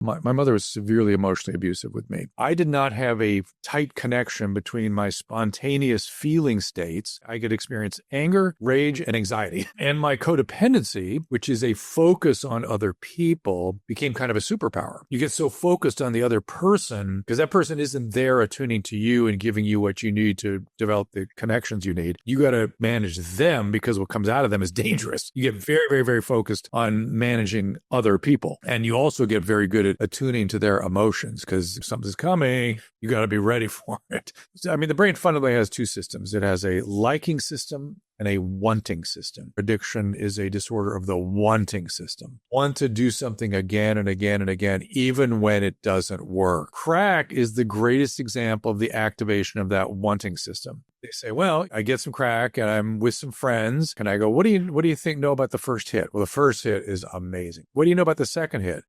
My mother was severely emotionally abusive with me. I did not have a tight connection between my spontaneous feeling states. I could experience anger, rage, and anxiety. And my codependency, which is a focus on other people, became kind of a superpower. You get so focused on the other person because that person isn't there attuning to you and giving you what you need to develop the connections you need. You got to manage them because what comes out of them is dangerous. You get very, very, very focused on managing other people. And you also get very good at attuning to their emotions because if something's coming, you got to be ready for it. I mean, the brain fundamentally has two systems. It has a liking system and a wanting system. Addiction is a disorder of the wanting system. Want to do something again and again and again, even when it doesn't work. Crack is the greatest example of the activation of that wanting system. They say, well, I get some crack and I'm with some friends. And I go, what do you think know about the first hit? Well, the first hit is amazing. What do you know about the second hit?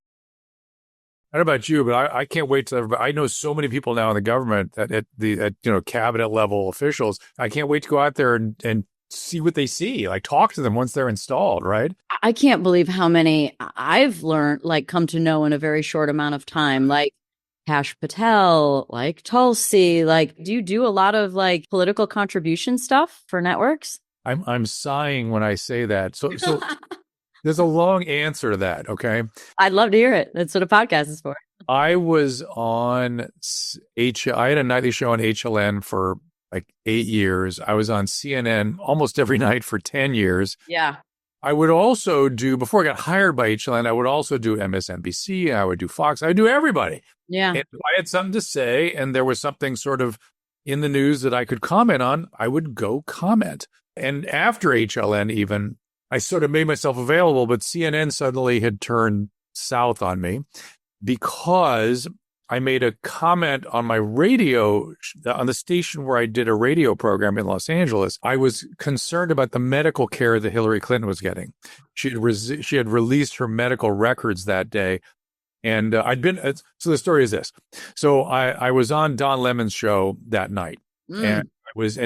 I don't know about you, but I can't wait till everybody. I know so many people now in the government at cabinet level officials. I can't wait to go out there and see what they see, like talk to them once they're installed, right? I can't believe how many I've learned, like come to know in a very short amount of time, like Kash Patel, like Tulsi. Like, do you do a lot of like political contribution stuff for networks? I'm sighing when I say that. So there's a long answer to that, okay? I'd love to hear it. That's what a podcast is for. I was on I had a nightly show on HLN for like 8 years. I was on CNN almost every night for 10 years. Yeah. I would also do, before I got hired by HLN, I would also do MSNBC. I would do Fox. I would do everybody. Yeah. And if I had something to say and there was something sort of in the news that I could comment on, I would go comment. And after HLN even, I sort of made myself available, but CNN suddenly had turned south on me because I made a comment on my radio, on the station where I did a radio program in Los Angeles. I was concerned about the medical care that Hillary Clinton was getting. She had released her medical records that day. And so the story is this. So I was on Don Lemon's show that night. And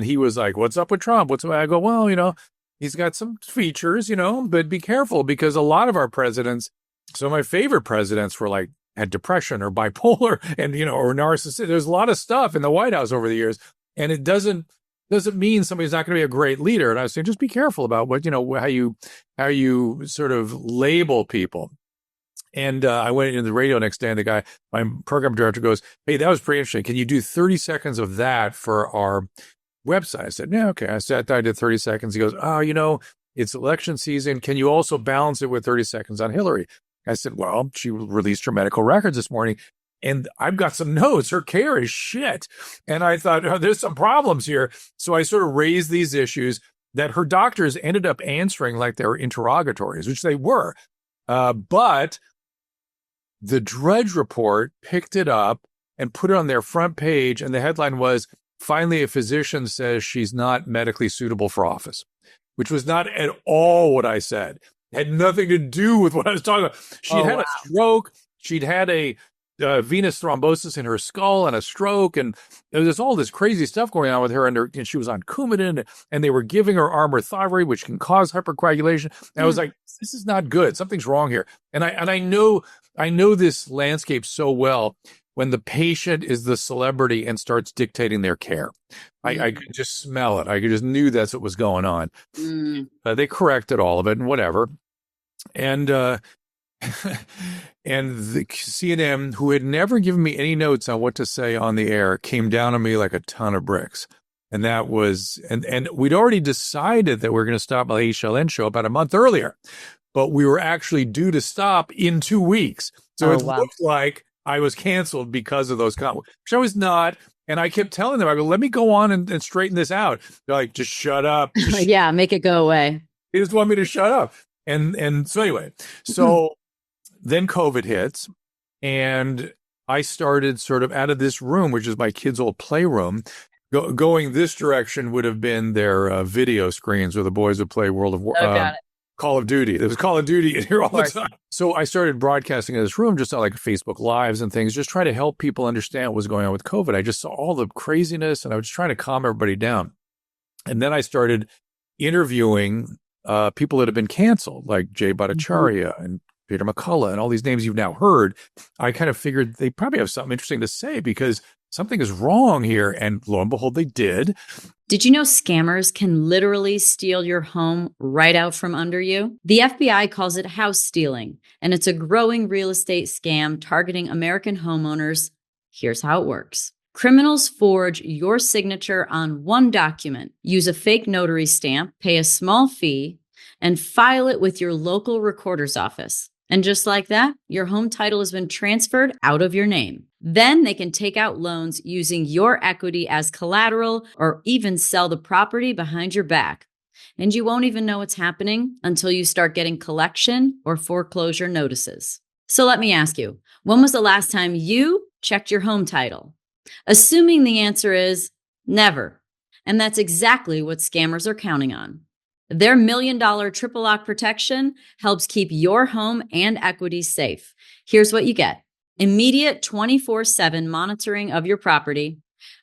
he was like, what's up with Trump? I go, well, he's got some features, but be careful because a lot of our presidents, so my favorite presidents were like, had depression or bipolar and, or narcissistic. There's a lot of stuff in the White House over the years. And it doesn't mean somebody's not going to be a great leader. And I was saying, just be careful about what, how you sort of label people. And I went into the radio next day and my program director goes, hey, that was pretty interesting. Can you do 30 seconds of that for our website? I said, yeah, okay. I did 30 seconds. He goes, oh, it's election season. Can you also balance it with 30 seconds on Hillary? I said, well, she released her medical records this morning and I've got some notes. Her care is shit. And I thought, oh, there's some problems here. So I sort of raised these issues that her doctors ended up answering like they were interrogatories, which they were. But the Drudge Report picked it up and put it on their front page. And the headline was, finally, a physician says she's not medically suitable for office, which was not at all what I said. Had nothing to do with what I was talking about. She'd had a stroke. She'd had a venous thrombosis in her skull and a stroke. And there's all this crazy stuff going on with her. And she was on Coumadin and they were giving her armour thyroid, which can cause hypercoagulation. And I was like, this is not good. Something's wrong here. And I know this landscape so well when the patient is the celebrity and starts dictating their care. I could just smell it. I just knew that's what was going on. They corrected all of it and whatever. And and the CNN, who had never given me any notes on what to say on the air, came down on me like a ton of bricks. And that was, and we'd already decided that we were going to stop my HLN show about a month earlier, but we were actually due to stop in 2 weeks. So it looked like I was canceled because of those comments, which I was not. And I kept telling them, I go, let me go on and straighten this out. They're like, just shut up. Yeah, make it go away. They just want me to shut up. And so anyway, then COVID hits and I started sort of out of this room, which is my kids' old playroom. Going this direction would have been their video screens where the boys would play Call of Duty. There was Call of Duty in here all the time. So I started broadcasting in this room, just on like Facebook Lives and things, just trying to help people understand what was going on with COVID. I just saw all the craziness and I was trying to calm everybody down. And then I started interviewing people that have been canceled, like Jay Bhattacharya and Peter McCullough, and all these names you've now heard, I kind of figured they probably have something interesting to say because something is wrong here. And lo and behold, they did. Did you know scammers can literally steal your home right out from under you? The FBI calls it house stealing, and it's a growing real estate scam targeting American homeowners. Here's how it works. Criminals forge your signature on one document, use a fake notary stamp, pay a small fee, and file it with your local recorder's office. And just like that, your home title has been transferred out of your name. Then they can take out loans using your equity as collateral or even sell the property behind your back. And you won't even know what's happening until you start getting collection or foreclosure notices. So let me ask you, when was the last time you checked your home title? Assuming the answer is never. And that's exactly what scammers are counting on. Their $1 million triple lock protection helps keep your home and equity safe. Here's what you get. Immediate 24/7 monitoring of your property,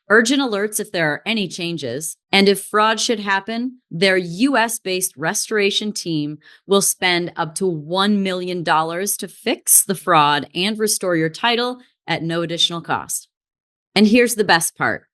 urgent alerts if there are any changes, and if fraud should happen, their US-based restoration team will spend up to $1 million to fix the fraud and restore your title at no additional cost. And here's the best part.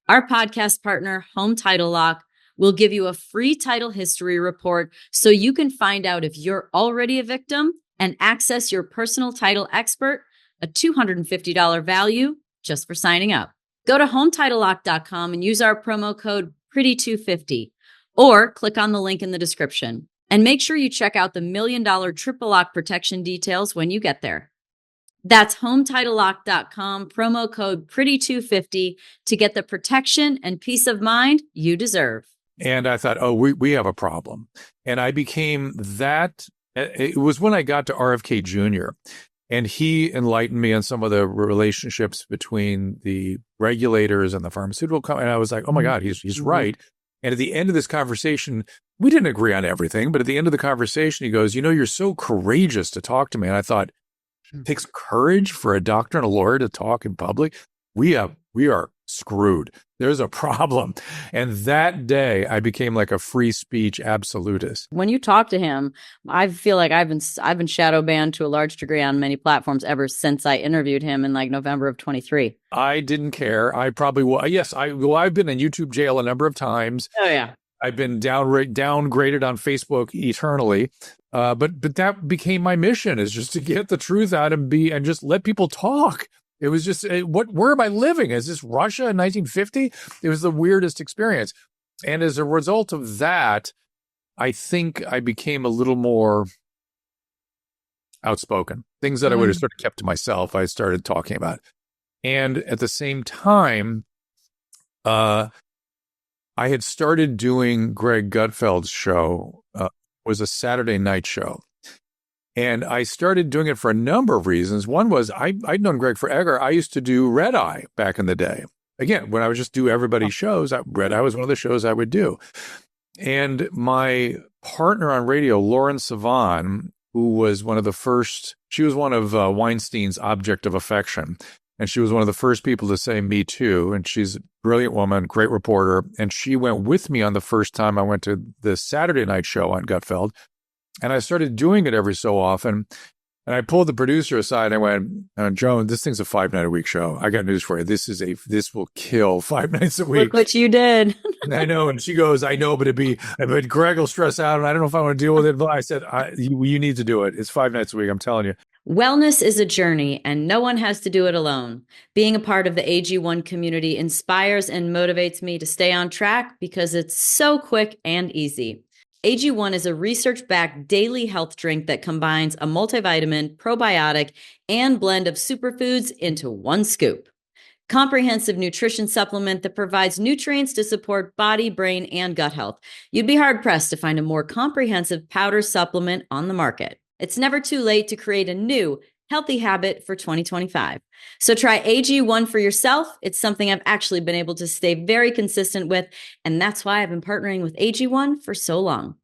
Our podcast partner, Home Title Lock, will give you a free title history report so you can find out if you're already a victim and access your personal title expert, a $250 value just for signing up. Go to HometitleLock.com and use our promo code PRETTY250 or click on the link in the description. And make sure you check out the $1 million triple lock protection details when you get there. That's HometitleLock.com, promo code PRETTY250 to get the protection and peace of mind you deserve. And I thought, oh, we have a problem. And I became that. It was when I got to RFK Jr., and he enlightened me on some of the relationships between the regulators and the pharmaceutical company. And I was like, oh, my God, he's right. And at the end of this conversation, we didn't agree on everything. But at the end of the conversation, he goes, you're so courageous to talk to me. And I thought, it takes courage for a doctor and a lawyer to talk in public. We are screwed. There's a problem. And that day I became like a free speech absolutist. When you talk to him, I feel like I've been shadow banned to a large degree on many platforms ever since I interviewed him in like November of 23. I didn't care. I probably will. Yes, I've been in YouTube jail a number of times. Oh yeah. I've been downgraded on Facebook eternally. But that became my mission, is just to get the truth out and just let people talk. It was just, where am I living? Is this Russia in 1950? It was the weirdest experience. And as a result of that, I think I became a little more outspoken. Things that I would have sort of kept to myself, I started talking about. And at the same time, I had started doing Greg Gutfeld's show, was a Saturday night show. And I started doing it for a number of reasons. One was I'd known Greg forever. I used to do Red Eye back in the day. Again, when I would just do everybody's shows, Red Eye was one of the shows I would do. And my partner on radio, Lauren Sivan, who was one of the first, she was one of Weinstein's object of affection. And she was one of the first people to say Me Too. And she's a brilliant woman, great reporter. And she went with me on the first time I went to the Saturday night show on Gutfeld. And I started doing it every so often. And I pulled the producer aside and I went, Joan, this thing's a 5-night-a-week show. I got news for you. This will kill 5 nights a week. Look what you did. I know. And she goes, I know, but Greg will stress out. And I don't know if I want to deal with it. But I said, you need to do it. It's 5 nights a week. I'm telling you. Wellness is a journey, and no one has to do it alone. Being a part of the AG1 community inspires and motivates me to stay on track because it's so quick and easy. AG1 is a research-backed daily health drink that combines a multivitamin, probiotic, and blend of superfoods into one scoop. Comprehensive nutrition supplement that provides nutrients to support body, brain, and gut health. You'd be hard-pressed to find a more comprehensive powder supplement on the market. It's never too late to create a new, healthy habit for 2025. So try AG1 for yourself. It's something I've actually been able to stay very consistent with, and that's why I've been partnering with AG1 for so long.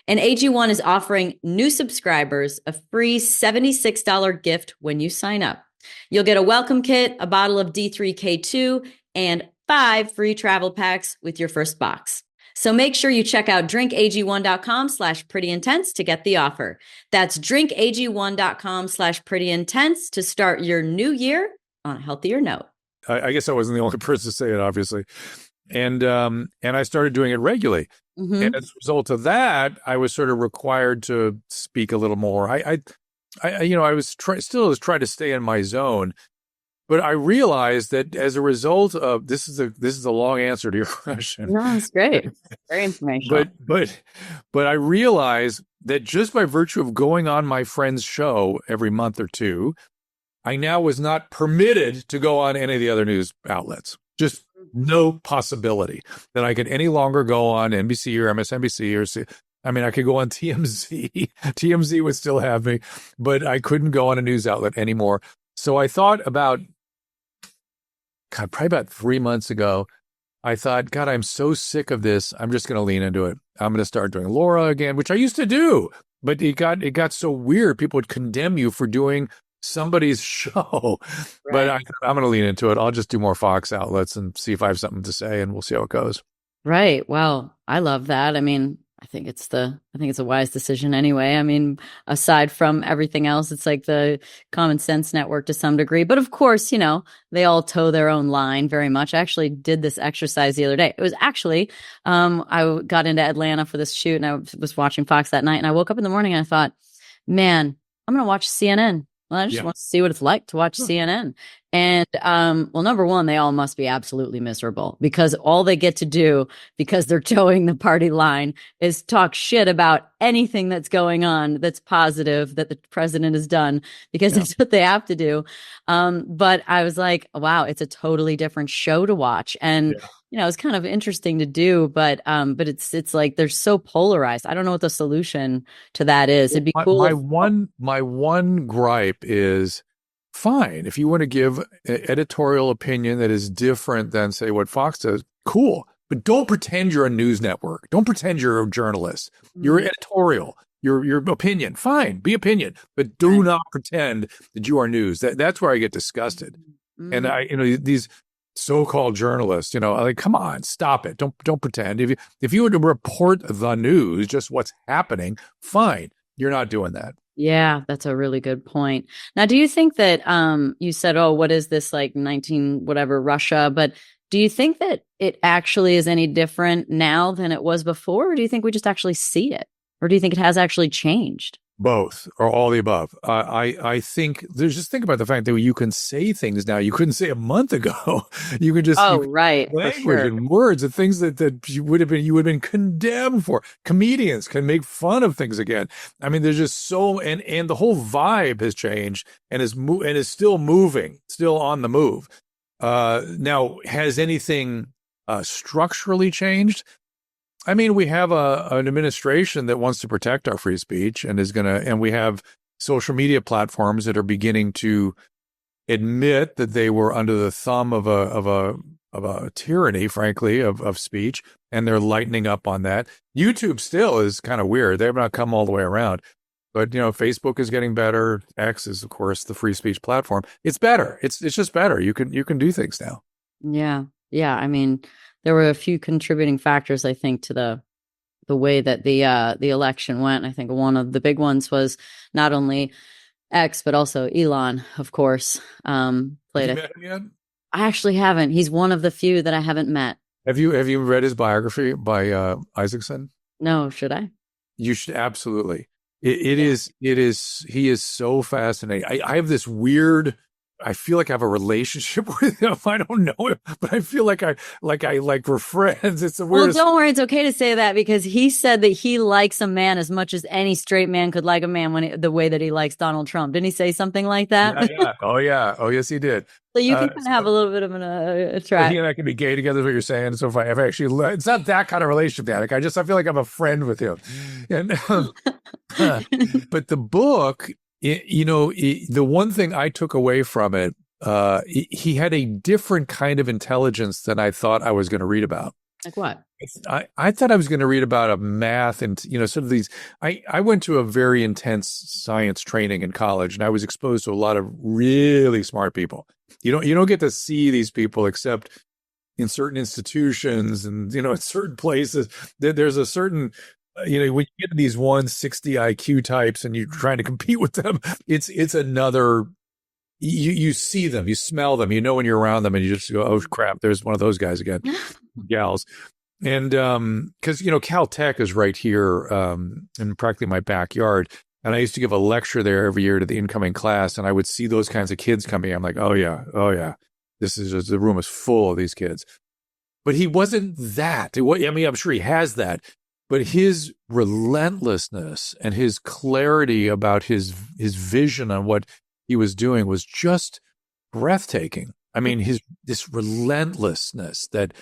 And AG1 is offering new subscribers a free $76 gift when you sign up. You'll get a welcome kit, a bottle of D3K2, and 5 free travel packs with your first box. So make sure you check out drinkag1.com/prettyintense to get the offer. That's drinkag1.com/prettyintense to start your new year on a healthier note. I guess I wasn't the only person to say it, obviously. And I started doing it regularly. Mm-hmm. And as a result of that, I was sort of required to speak a little more. I was trying to stay in my zone, but I realized that as a result of this is a long answer to your question. No, it's great, very informational. But I realized that just by virtue of going on my friend's show every month or two, I now was not permitted to go on any of the other news outlets. Just no possibility that I could any longer go on NBC or MSNBC or I could go on TMZ. TMZ would still have me, but I couldn't go on a news outlet anymore. So I thought probably about 3 months ago, I thought, God, I'm so sick of this. I'm just going to lean into it. I'm going to start doing Laura again, which I used to do, but it got so weird. People would condemn you for doing somebody's show, right. But I'm going to lean into it. I'll just do more Fox outlets and see if I have something to say, and we'll see how it goes. Right. Well, I love that. I mean, I think it's a wise decision anyway. I mean, aside from everything else, it's like the common sense network to some degree. But of course, they all toe their own line very much. I actually did this exercise the other day. It was actually, I got into Atlanta for this shoot and I was watching Fox that night, and I woke up in the morning and I thought, man, I'm going to watch CNN. Well, I just want to see what it's like to watch CNN. And, number one, they all must be absolutely miserable because all they get to do, because they're towing the party line, is talk shit about anything that's going on that's positive that the president has done, because that's what they have to do. But I was like, wow, it's a totally different show to watch. And, it's kind of interesting to do, but it's like they're so polarized. I don't know what the solution to that is. It'd be cool. My one gripe is, fine, if you want to give an editorial opinion that is different than, say, what Fox does, cool. But don't pretend you're a news network. Don't pretend you're a journalist. You're editorial. Your opinion. Fine, be opinion, but do not pretend that you are news. That's where I get disgusted. And these so-called journalists, like, come on, stop it. Don't pretend. If you were to report the news, just what's happening, fine. You're not doing that. Yeah, that's a really good point. Now, do you think that you said, oh, what is this, like 19 whatever Russia? But do you think that it actually is any different now than it was before? Or do you think we just actually see it? Or do you think it has actually changed? Both, or all the above. I think just think about the fact that you can say things now you couldn't say a month ago. You can just right, language and words and things that you would have been condemned for. Comedians can make fun of things again. I mean, there's just so and the whole vibe has changed and is still moving, still on the move. Now, has anything structurally changed? I mean, we have an administration that wants to protect our free speech and we have social media platforms that are beginning to admit that they were under the thumb of a tyranny, frankly, of speech, and they're lightening up on that. YouTube still is kind of weird. They've not come all the way around. But, Facebook is getting better. X is, of course, the free speech platform. It's better. It's just better. You can do things now. Yeah. Yeah. I mean, there were a few contributing factors, I think, to the way that the election went. I think one of the big ones was not only X, but also Elon, of course. Have you met him yet? I actually haven't. He's one of the few that I haven't met. Have you read his biography by Isaacson? No, should I? You should absolutely. He is so fascinating. I have this weird, I feel like I have a relationship with him. I don't know him, but I feel like we're friends. It's the weirdest. Well, don't worry. It's okay to say that because he said that he likes a man as much as any straight man could like a man the way that he likes Donald Trump. Didn't he say something like that? Yeah. Oh, yeah. Oh, yes, he did. So you can kind of have a little bit of a track. He and I can be gay together, is what you're saying. So if I ever actually, it's not that kind of relationship, Danica. I feel like I'm a friend with him. And, but the book, the one thing I took away from it, he had a different kind of intelligence than I thought I was going to read about. Like what? I thought I was going to read about a math and, sort of these, I went to a very intense science training in college, and I was exposed to a lot of really smart people. You don't get to see these people except in certain institutions and, in certain places. There's a certain, when you get to these 160 IQ types and you're trying to compete with them, it's another, you see them, you smell them, when you're around them and you just go, oh crap, there's one of those guys again, gals. And because, Caltech is right here in practically my backyard. And I used to give a lecture there every year to the incoming class. And I would see those kinds of kids coming. I'm like, oh, yeah. This is just, the room is full of these kids. But he wasn't that. I'm sure he has that. But his relentlessness and his clarity about his vision on what he was doing was just breathtaking. I mean, this relentlessness that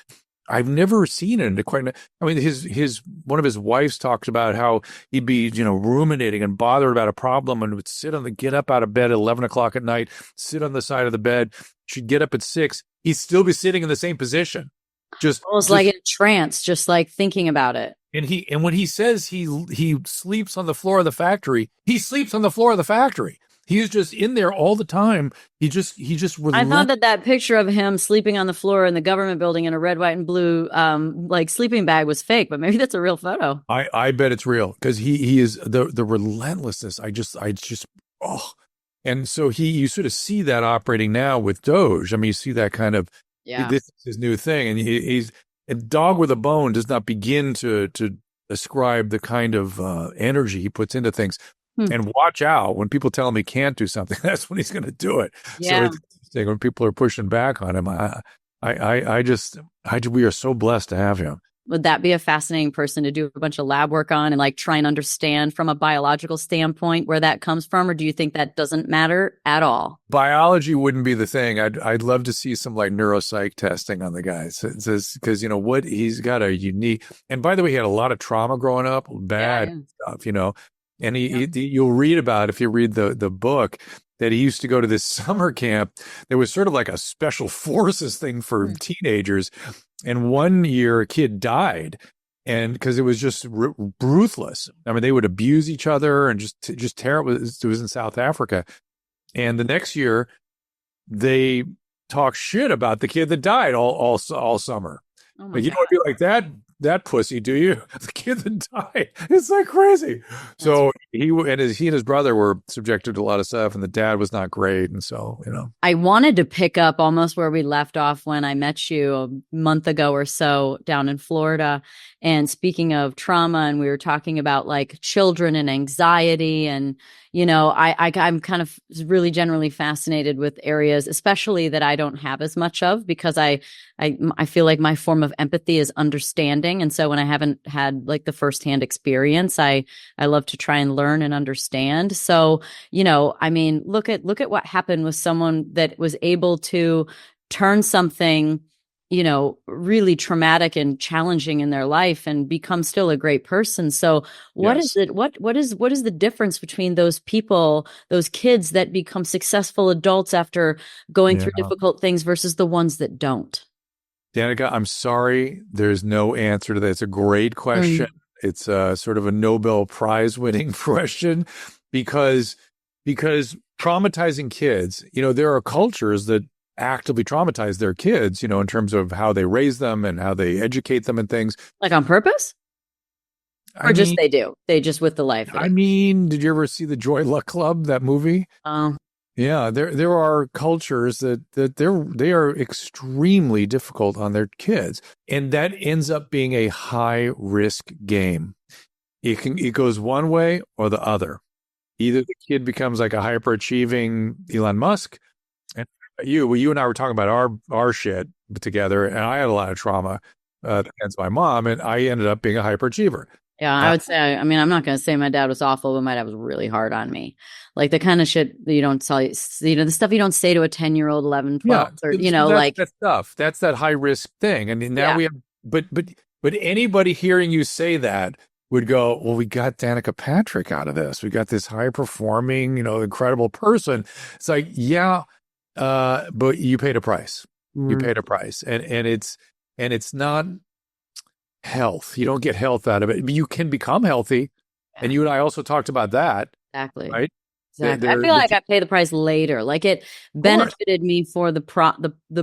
I've never seen it quite. I mean, his one of his wives talked about how he'd be, ruminating and bothered about a problem and would get up out of bed at 11 o'clock at night, sit on the side of the bed. She'd get up at 6. He'd still be sitting in the same position. Just like in a trance, just like thinking about it. And when he says he sleeps on the floor of the factory, he sleeps on the floor of the factory. He's just in there all the time. He just I thought that picture of him sleeping on the floor in the government building in a red, white, and blue like sleeping bag was fake, but maybe that's a real photo. I bet it's real because he is the relentlessness. I just and so you sort of see that operating now with Doge. I mean, you see that kind of this is his new thing, and he's a dog with a bone does not begin to ascribe the kind of energy he puts into things. And watch out when people tell him he can't do something. That's when he's going to do it. Yeah. So it's when people are pushing back on him, we are so blessed to have him. Would that be a fascinating person to do a bunch of lab work on and like try and understand from a biological standpoint where that comes from? Or do you think that doesn't matter at all? Biology wouldn't be the thing. I'd love to see some like neuropsych testing on the guy. Because what he's got a unique, and by the way, he had a lot of trauma growing up, bad stuff, And you'll read about, if you read the book, that he used to go to this summer camp. There was sort of like a special forces thing for teenagers. And one year a kid died, and because it was just ruthless. I mean, they would abuse each other and just terrible. It was in South Africa. And the next year they talk shit about the kid that died all summer. Oh but you don't want to be like that pussy, do you? The kid that died. It's like crazy. So he and his brother were subjected to a lot of stuff, and the dad was not great. And so, I wanted to pick up almost where we left off when I met you a month ago or so down in Florida. And speaking of trauma, and we were talking about like children and anxiety, and I'm kind of really generally fascinated with areas, especially that I don't have as much of, because I feel like my form of empathy is understanding. And so when I haven't had like the firsthand experience, I love to try and learn and understand. So, I mean, look at what happened with someone that was able to turn something, really traumatic and challenging in their life and become still a great person. So what is it? What is the difference between those people, those kids that become successful adults after going through difficult things versus the ones that don't? Danica, I'm sorry. There's no answer to that. It's a great question. It's sort of a Nobel Prize winning question because traumatizing kids, there are cultures that actively traumatize their kids, in terms of how they raise them and how they educate them and things. Like on purpose? Or they just with the life. I mean, did you ever see the Joy Luck Club, that movie? Yeah, there are cultures that they are extremely difficult on their kids, and that ends up being a high risk game. It goes one way or the other. Either the kid becomes like a hyperachieving Elon Musk, and you and I were talking about our shit together, and I had a lot of trauma against my mom, and I ended up being a hyperachiever. Yeah, I would say, I'm not going to say my dad was awful, but my dad was really hard on me. Like the kind of shit that you don't tell, the stuff you don't say to a 10-year-old, 11, 12, that stuff. That's that high risk thing. And now we have, but anybody hearing you say that would go, well, we got Danica Patrick out of this. We got this high performing, incredible person. It's like, but you paid a price. You paid a price. And it's not health. You don't get health out of it. You can become healthy. And you and I also talked about that. Exactly. Right. Exactly. I feel like I pay the price later. Like it benefited me for the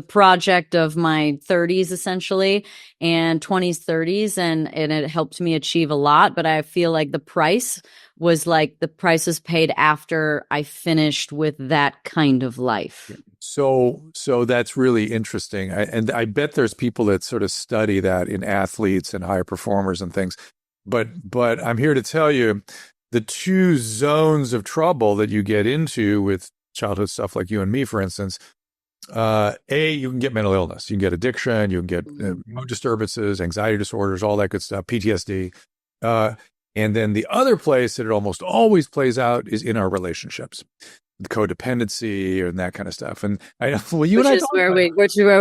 project of my 30s essentially, and 20s, 30s, and it helped me achieve a lot. But I feel like the price was paid after I finished with that kind of life. So that's really interesting. And I bet there's people that sort of study that in athletes and high performers and things. But I'm here to tell you, the two zones of trouble that you get into with childhood stuff like you and me, for instance, you can get mental illness. You can get addiction. You can get mood disturbances, anxiety disorders, all that good stuff, PTSD. And then the other place that it almost always plays out is in our relationships, codependency and that kind of stuff. And I know, well, which is where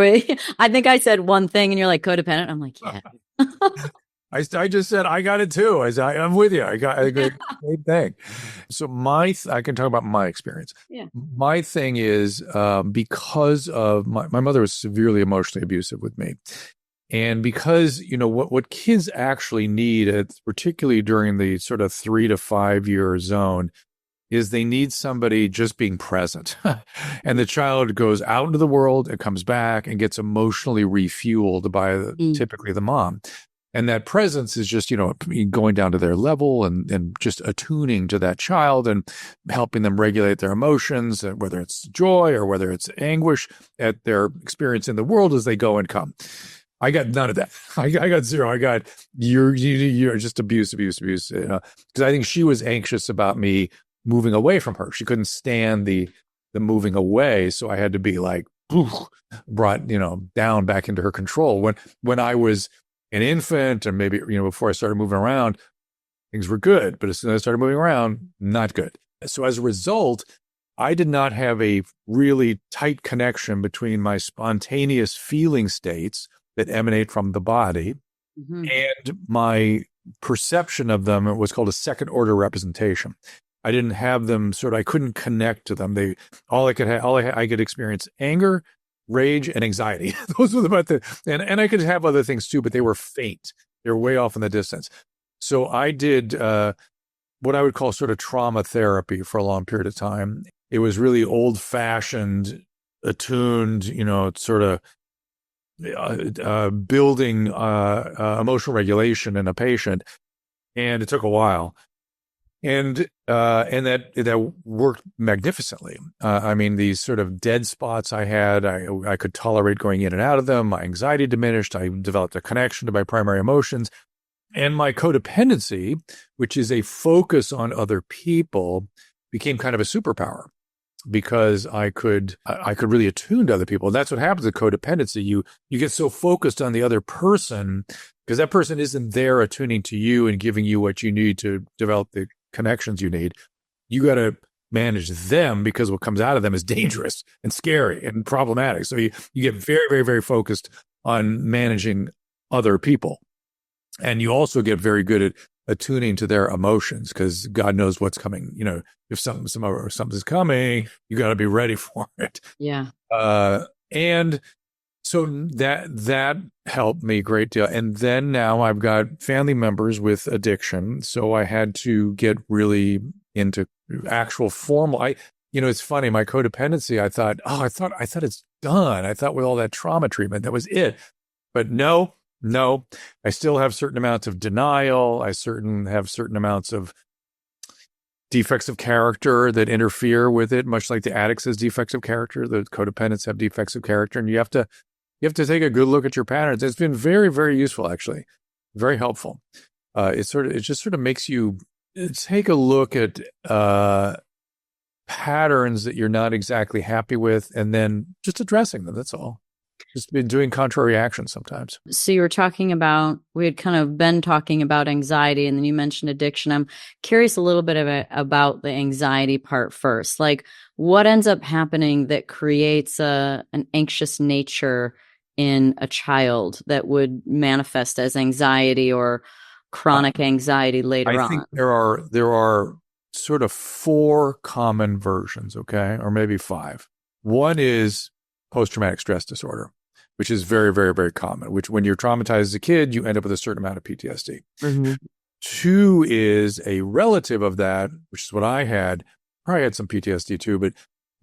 we, I think I said one thing and you're like, codependent. I'm like, yeah. I just said, I got it too. I'm with you. I got the same thing. So I can talk about my experience. Yeah. My thing is, because of my mother was severely emotionally abusive with me. And because, what kids actually need, particularly during the sort of 3 to 5 year zone, is they need somebody just being present. And the child goes out into the world and comes back and gets emotionally refueled by typically the mom. And that presence is just, going down to their level and just attuning to that child and helping them regulate their emotions, whether it's joy or whether it's anguish at their experience in the world as they go and come. I got none of that. I got zero. I got, you're just abuse. Because I think she was anxious about me moving away from her. She couldn't stand the moving away. So I had to be like, brought, down back into her control. When I was an infant, and maybe, before I started moving around, things were good. But as soon as I started moving around, not good. So as a result, I did not have a really tight connection between my spontaneous feeling states that emanate from the body and my perception of them. It was called a second order representation. I didn't have them I couldn't connect to them. I could experience anger, rage, and anxiety. Those were and I could have other things too, but they were faint. They were way off in the distance. So I did what I would call sort of trauma therapy for a long period of time. It was really old-fashioned, attuned, sort of building emotional regulation in a patient, and it took a while. And that worked magnificently. I mean, these sort of dead spots I had, I could tolerate going in and out of them. My anxiety diminished. I developed a connection to my primary emotions. And my codependency, which is a focus on other people, became kind of a superpower because I could really attune to other people. And that's what happens with codependency. You get so focused on the other person because that person isn't there attuning to you and giving you what you need to develop the connections you need. You got to manage them because what comes out of them is dangerous and scary and problematic. So you get very, very, very focused on managing other people. And you also get very good at attuning to their emotions because God knows what's coming. If something's coming, you got to be ready for it. Yeah. And so that helped me a great deal. And then now I've got family members with addiction. So I had to get really into actual formal. It's funny, my codependency, I thought it's done. I thought with all that trauma treatment, that was it. But no, I still have certain amounts of denial. I have certain amounts of defects of character that interfere with it, much like the addicts has defects of character. The codependents have defects of character. And you have to take a good look at your patterns. It's been very, very useful, actually. Very helpful. It just sort of makes you take a look at patterns that you're not exactly happy with and then just addressing them. That's all. Just been doing contrary actions sometimes. So you were talking about, we had kind of been talking about anxiety, and then you mentioned addiction. I'm curious a little bit about the anxiety part first. Like, what ends up happening that creates an anxious nature in a child that would manifest as anxiety or chronic anxiety later on? I think there are sort of 4 common versions, okay, or maybe 5. One is post-traumatic stress disorder, which is very, very, very common, which when you're traumatized as a kid, you end up with a certain amount of PTSD. 2 is a relative of that, which is what I had, probably had some PTSD too,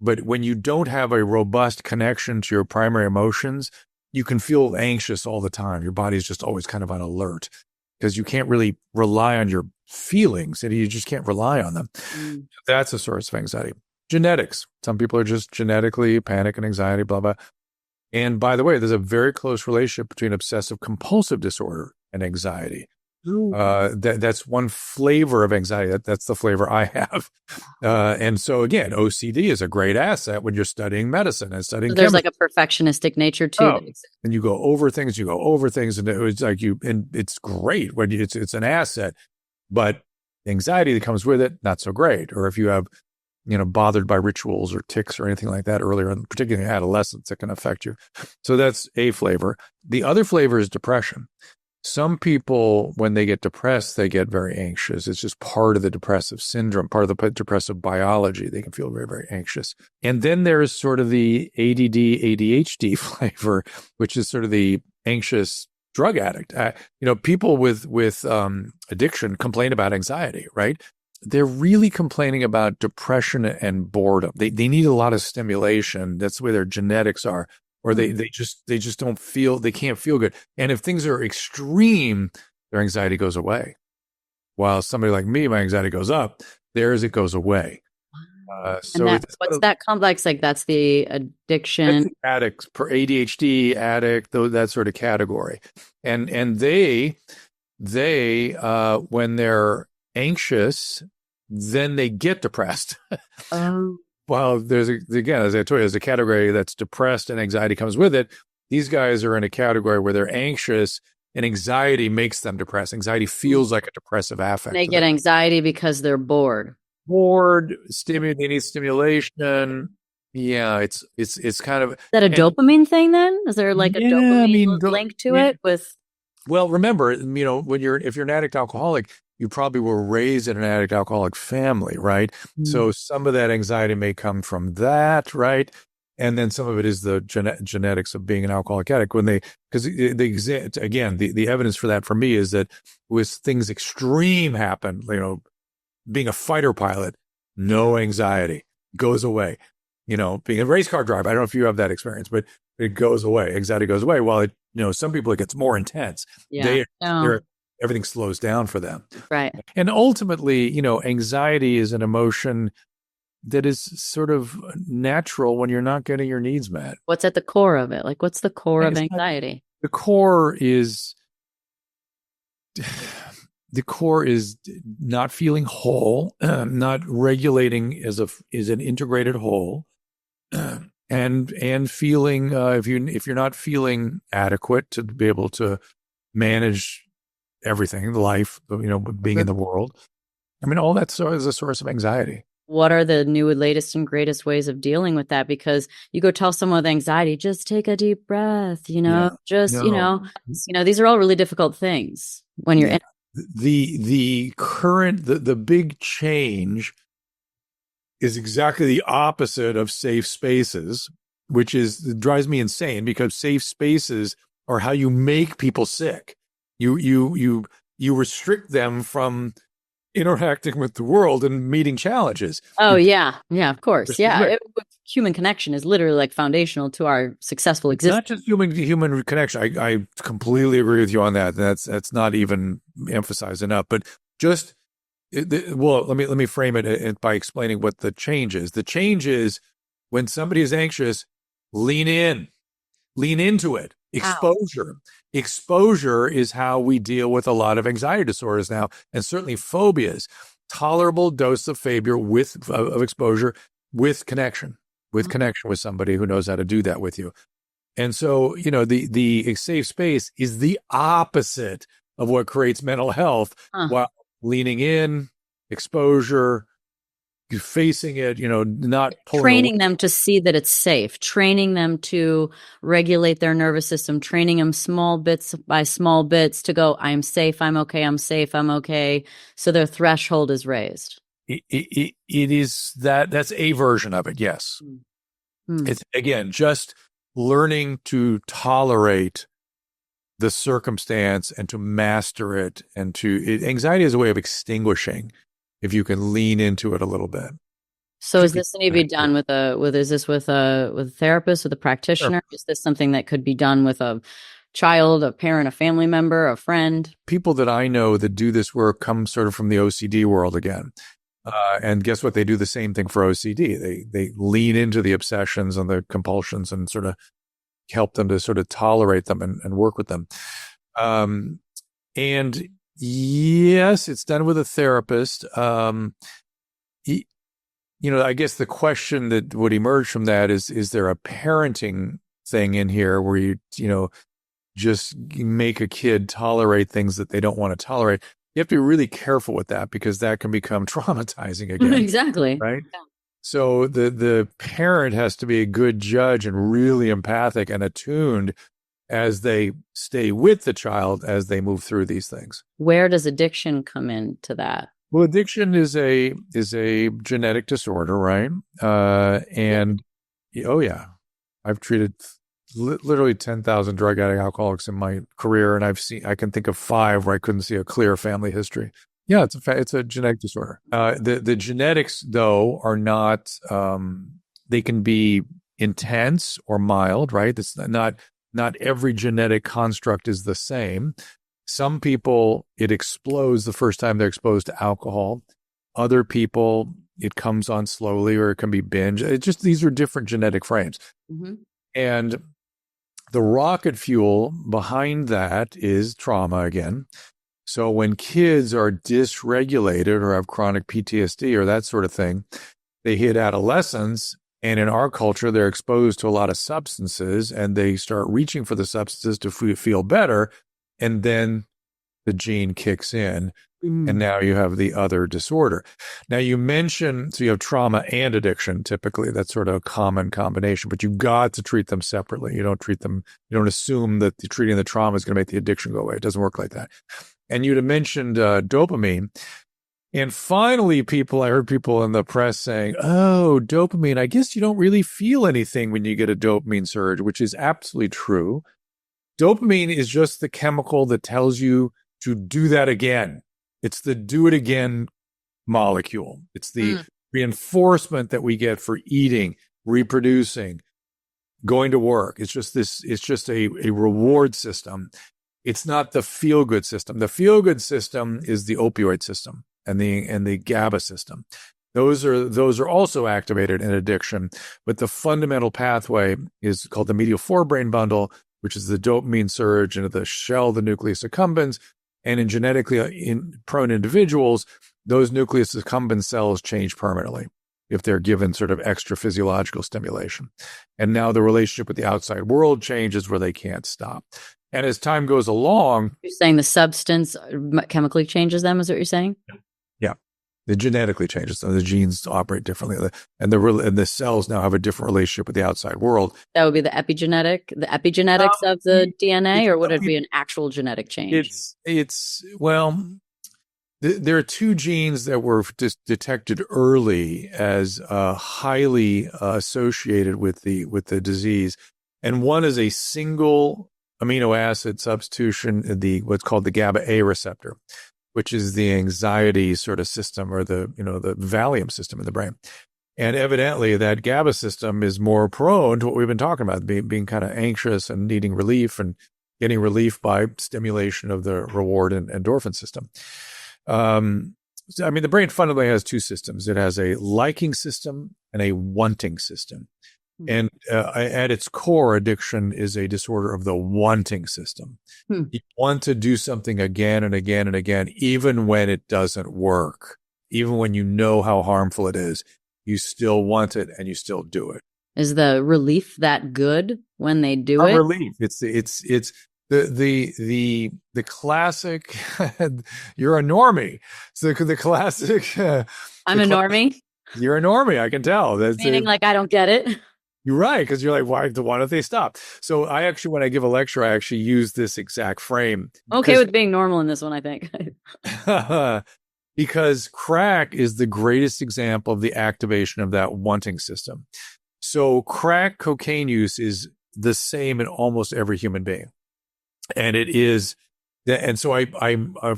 but when you don't have a robust connection to your primary emotions, you can feel anxious all the time. Your body's just always kind of on alert because you can't really rely on your feelings and you just can't rely on them. That's a source of anxiety. Genetics. Some people are just genetically panic and anxiety, blah, blah. And by the way, there's a very close relationship between obsessive compulsive disorder and anxiety. That's one flavor of anxiety. That's the flavor I have. And so again, OCD is a great asset when you're studying medicine and studying there's chemistry. like a perfectionistic nature too. And you go over things, and it's like and it's great when it's an asset, but anxiety that comes with it, not so great. Or if you have, bothered by rituals or tics or anything like that earlier, particularly in adolescence, it can affect you. So that's a flavor. The other flavor is depression. Some people, when they get depressed, they get very anxious. It's just part of the depressive syndrome, part of the depressive biology. They can feel very, very anxious. And then there's sort of the ADD, ADHD flavor, which is sort of the anxious drug addict. People with addiction complain about anxiety, right? They're really complaining about depression and boredom. They need a lot of stimulation. That's the way their genetics are. Or they just don't feel, they can't feel good. And if things are extreme, their anxiety goes away. While somebody like me, my anxiety goes up, theirs, it goes away. So what's that complex? Like that's the addiction. That's the addict, per ADHD addict, that sort of category. And they when they're anxious, then they get depressed. Well, again, as I told you, there's a category that's depressed and anxiety comes with it. These guys are in a category where they're anxious and anxiety makes them depressed. Anxiety feels like a depressive affect. They get anxiety because they're bored. They need stimulation. Yeah, it's kind of. Is that a dopamine thing then? Is there like a dopamine link to it with? Well, remember, if you're an addict alcoholic, you probably were raised in an addict alcoholic family, right? So some of that anxiety may come from that, right? And then some of it is the genetics of being an alcoholic addict. Because the evidence for that for me is that with things extreme happen, being a fighter pilot, no anxiety goes away. Being a race car driver, I don't know if you have that experience, but it goes away. Anxiety goes away. While some people it gets more intense. Yeah. Everything slows down for them. Right. And ultimately, anxiety is an emotion that is sort of natural when you're not getting your needs met. What's at the core of it? Like, what's the core of anxiety? The core is not feeling whole, not regulating as an integrated whole, and feeling if you're not feeling adequate to be able to manage everything, life, being in the world. I mean, all that is a source of anxiety. What are the new, latest, and greatest ways of dealing with that? Because you go tell someone with anxiety, just take a deep breath, these are all really difficult things when you're in. The big change is exactly the opposite of safe spaces, which drives me insane because safe spaces are how you make people sick. You restrict them from interacting with the world and meeting challenges. Oh, yeah, of course. Yeah. Human connection is literally like foundational to our successful existence. Not just human connection. I completely agree with you on that. That's not even emphasized enough. But just let me frame it by explaining what the change is. The change is when somebody is anxious, lean into it. Exposure. Ow. Exposure is how we deal with a lot of anxiety disorders now, and certainly phobias. Tolerable dose of phobia of exposure with connection with somebody who knows how to do that with you. And so, the safe space is the opposite of what creates mental health, while leaning in, exposure, facing it, not training them to see that it's safe, training them to regulate their nervous system, training them small bits by small bits to go, I'm safe, I'm okay, I'm safe, I'm okay. So their threshold is raised. It is that's a version of it. Yes. It's again, just learning to tolerate the circumstance and to master it anxiety is a way of extinguishing if you can lean into it a little bit. So is this need to be done with a therapist, with a practitioner? Is this something that could be done with a child, a parent, a family member, a friend? People that I know that do this work come sort of from the OCD world again. And guess what? They do the same thing for OCD. They lean into the obsessions and the compulsions and sort of help them to sort of tolerate them and work with them. And yes, it's done with a therapist. I guess the question that would emerge from that is there a parenting thing in here where you just make a kid tolerate things that they don't want to tolerate? You have to be really careful with that because that can become traumatizing again. Exactly. Right? Yeah. So the parent has to be a good judge and really empathic and attuned as they stay with the child as they move through these things. Where does addiction come into that? Well, addiction is a genetic disorder, right? And oh yeah, I've treated literally 10,000 drug addict alcoholics in my career, and I can think of 5 where I couldn't see a clear family history. Yeah, it's a genetic disorder. The genetics though are not. They can be intense or mild, right? It's not every genetic construct is the same. Some people, it explodes the first time they're exposed to alcohol. Other people, it comes on slowly, or it can be binge. These are different genetic frames. Mm-hmm. And the rocket fuel behind that is trauma again. So when kids are dysregulated or have chronic PTSD or that sort of thing, they hit adolescence. And in our culture, they're exposed to a lot of substances and they start reaching for the substances to feel better. And then the gene kicks in, and now you have the other disorder. Now you mentioned, so you have trauma and addiction. Typically, that's sort of a common combination, but you've got to treat them separately. You don't assume that treating the trauma is going to make the addiction go away. It doesn't work like that. And you'd have mentioned dopamine. And finally, I heard people in the press saying, oh, dopamine, I guess you don't really feel anything when you get a dopamine surge, which is absolutely true. Dopamine is just the chemical that tells you to do that again. It's the do it again molecule. It's the reinforcement that we get for eating, reproducing, going to work. It's just a reward system. It's not the feel good system. The feel good system is the opioid system and the GABA system. Those are also activated in addiction, but the fundamental pathway is called the medial forebrain bundle, which is the dopamine surge into the shell of the nucleus accumbens. And in genetically prone individuals, those nucleus accumbens cells change permanently if they're given sort of extra physiological stimulation. And now the relationship with the outside world changes where they can't stop. And as time goes along... You're saying the substance chemically changes them, is what you're saying? Yeah. It genetically changes. So the genes operate differently. And the cells now have a different relationship with the outside world. That would be the epigenetics of the DNA, or would it be an actual genetic change? There are 2 genes that were detected early as highly associated with the disease. And one is a single amino acid substitution, what's called the GABA A receptor, which is the anxiety sort of system, or the Valium system in the brain. And evidently that GABA system is more prone to what we've been talking about, being kind of anxious and needing relief and getting relief by stimulation of the reward and endorphin system. The brain fundamentally has 2 systems. It has a liking system and a wanting system. And at its core, addiction is a disorder of the wanting system. You want to do something again and again and again, even when it doesn't work, even when you know how harmful it is, you still want it and you still do it. Is the relief that good when they do it? Relief. It's the classic. You're a normie. So the classic. I'm a normie. You're a normie. I can tell. Meaning, like, I don't get it. You're right, because you're like, why don't they stop? So when I give a lecture, I actually use this exact frame. Okay with being normal in this one, I think. Because crack is the greatest example of the activation of that wanting system. So crack cocaine use is the same in almost every human being. And it is And so if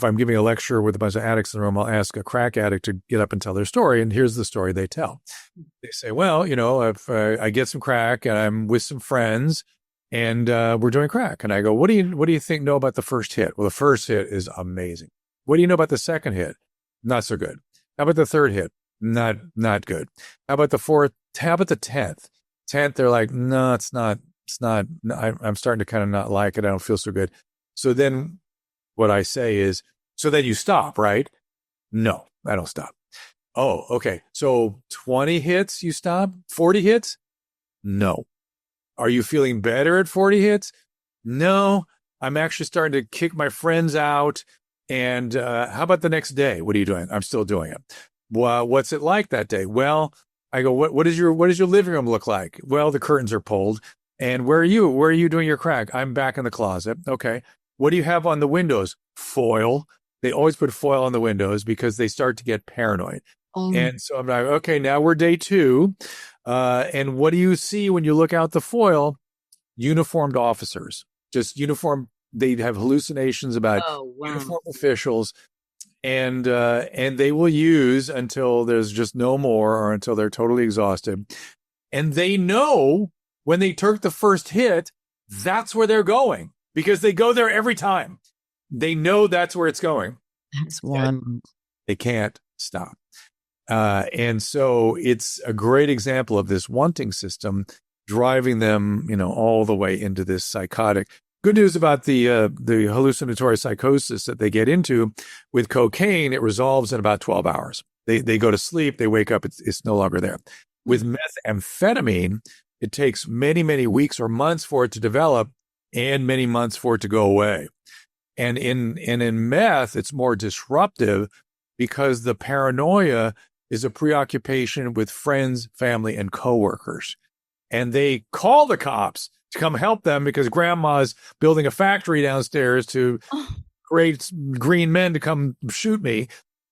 I'm giving a lecture with a bunch of addicts in the room, I'll ask a crack addict to get up and tell their story. And here's the story they tell. They say, well, if I get some crack and I'm with some friends and we're doing crack. And I go, what do you know about the first hit? Well, the first hit is amazing. What do you know about the second hit? Not so good. How about the third hit? Not good. How about the fourth? How about the 10th? 10th, they're like, no, it's not. I'm starting to kind of not like it. I don't feel so good. So then what I say is, so then you stop, right? No, I don't stop. Oh, okay. So 20 hits, you stop? 40 hits? No. Are you feeling better at 40 hits? No, I'm actually starting to kick my friends out. And how about the next day? What are you doing? I'm still doing it. Well, what's it like that day? Well, I go, what does your living room look like? Well, the curtains are pulled. And where are you? Where are you doing your crack? I'm back in the closet. Okay. What do you have on the windows? Foil. They always put foil on the windows because they start to get paranoid. And so I'm like, okay, now we're day 2. And what do you see when you look out the foil? Uniformed officers, just uniform. They have hallucinations about uniformed officials, and they will use until there's just no more or until they're totally exhausted. And they know when they took the first hit, that's where they're going because they go there every time. They know that's where it's going. That's one. They can't stop. And so it's a great example of this wanting system driving them, all the way into this psychotic. Good news about the hallucinatory psychosis that they get into with cocaine, it resolves in about 12 hours. They go to sleep, they wake up, it's no longer there. With methamphetamine, it takes many, many weeks or months for it to develop and many months for it to go away. And in meth, it's more disruptive because the paranoia is a preoccupation with friends, family, and coworkers. And they call the cops to come help them because grandma's building a factory downstairs to create green men to come shoot me.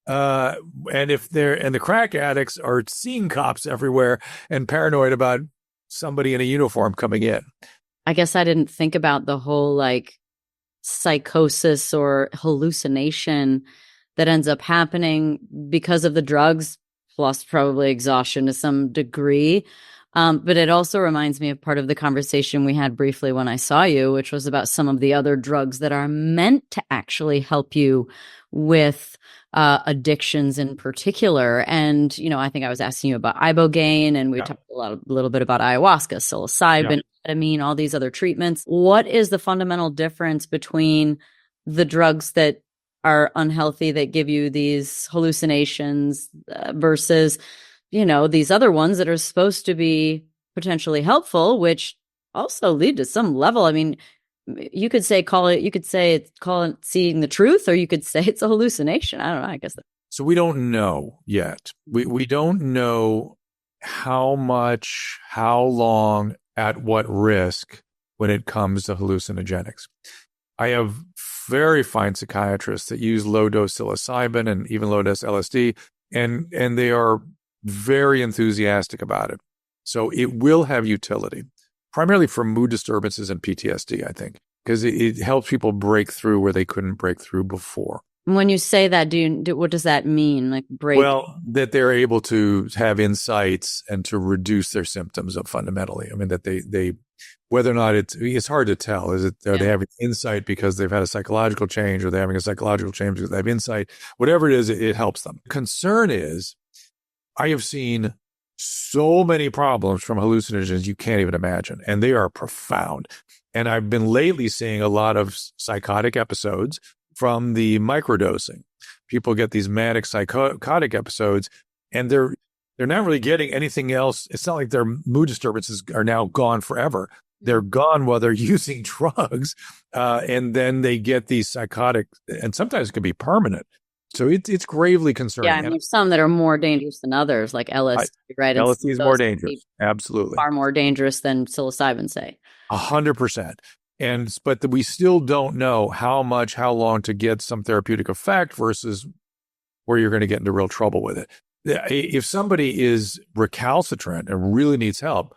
And the crack addicts are seeing cops everywhere and paranoid about somebody in a uniform coming in. I guess I didn't think about the whole psychosis or hallucination that ends up happening because of the drugs, plus probably exhaustion to some degree. But it also reminds me of part of the conversation we had briefly when I saw you, which was about some of the other drugs that are meant to actually help you with addictions in particular. And, I think I was asking you about ibogaine, and we talked a little bit about ayahuasca, psilocybin, ketamine, all these other treatments. What is the fundamental difference between the drugs that are unhealthy, that give you these hallucinations versus these other ones that are supposed to be potentially helpful, which also lead to some level. I mean, you could say call it seeing the truth, or you could say it's a hallucination. I don't know. I guess. So we don't know yet. We don't know how much, how long, at what risk when it comes to hallucinogenics. I have very fine psychiatrists that use low-dose psilocybin and even low-dose LSD, and they are very enthusiastic about it. So it will have utility, primarily for mood disturbances and PTSD, I think, because it helps people break through where they couldn't break through before. When you say that, what does that mean? Like break? Well, that they're able to have insights and to reduce their symptoms fundamentally. I mean, that they whether or not it's hard to tell. Are they having insight because they've had a psychological change, or they're having a psychological change because they have insight? Whatever it is, it helps them. The concern is, I have seen so many problems from hallucinogens you can't even imagine, and they are profound. And I've been lately seeing a lot of psychotic episodes from the microdosing. People get these manic psychotic episodes, and they're not really getting anything else. It's not like their mood disturbances are now gone forever. They're gone while they're using drugs, and then they get these psychotic, and sometimes it can be permanent. So it's gravely concerning. Yeah, I mean, some that are more dangerous than others, like LSD, right? LSD is more dangerous. Absolutely. Far more dangerous than psilocybin, say. 100%. But we still don't know how long to get some therapeutic effect versus where you're going to get into real trouble with it. If somebody is recalcitrant and really needs help,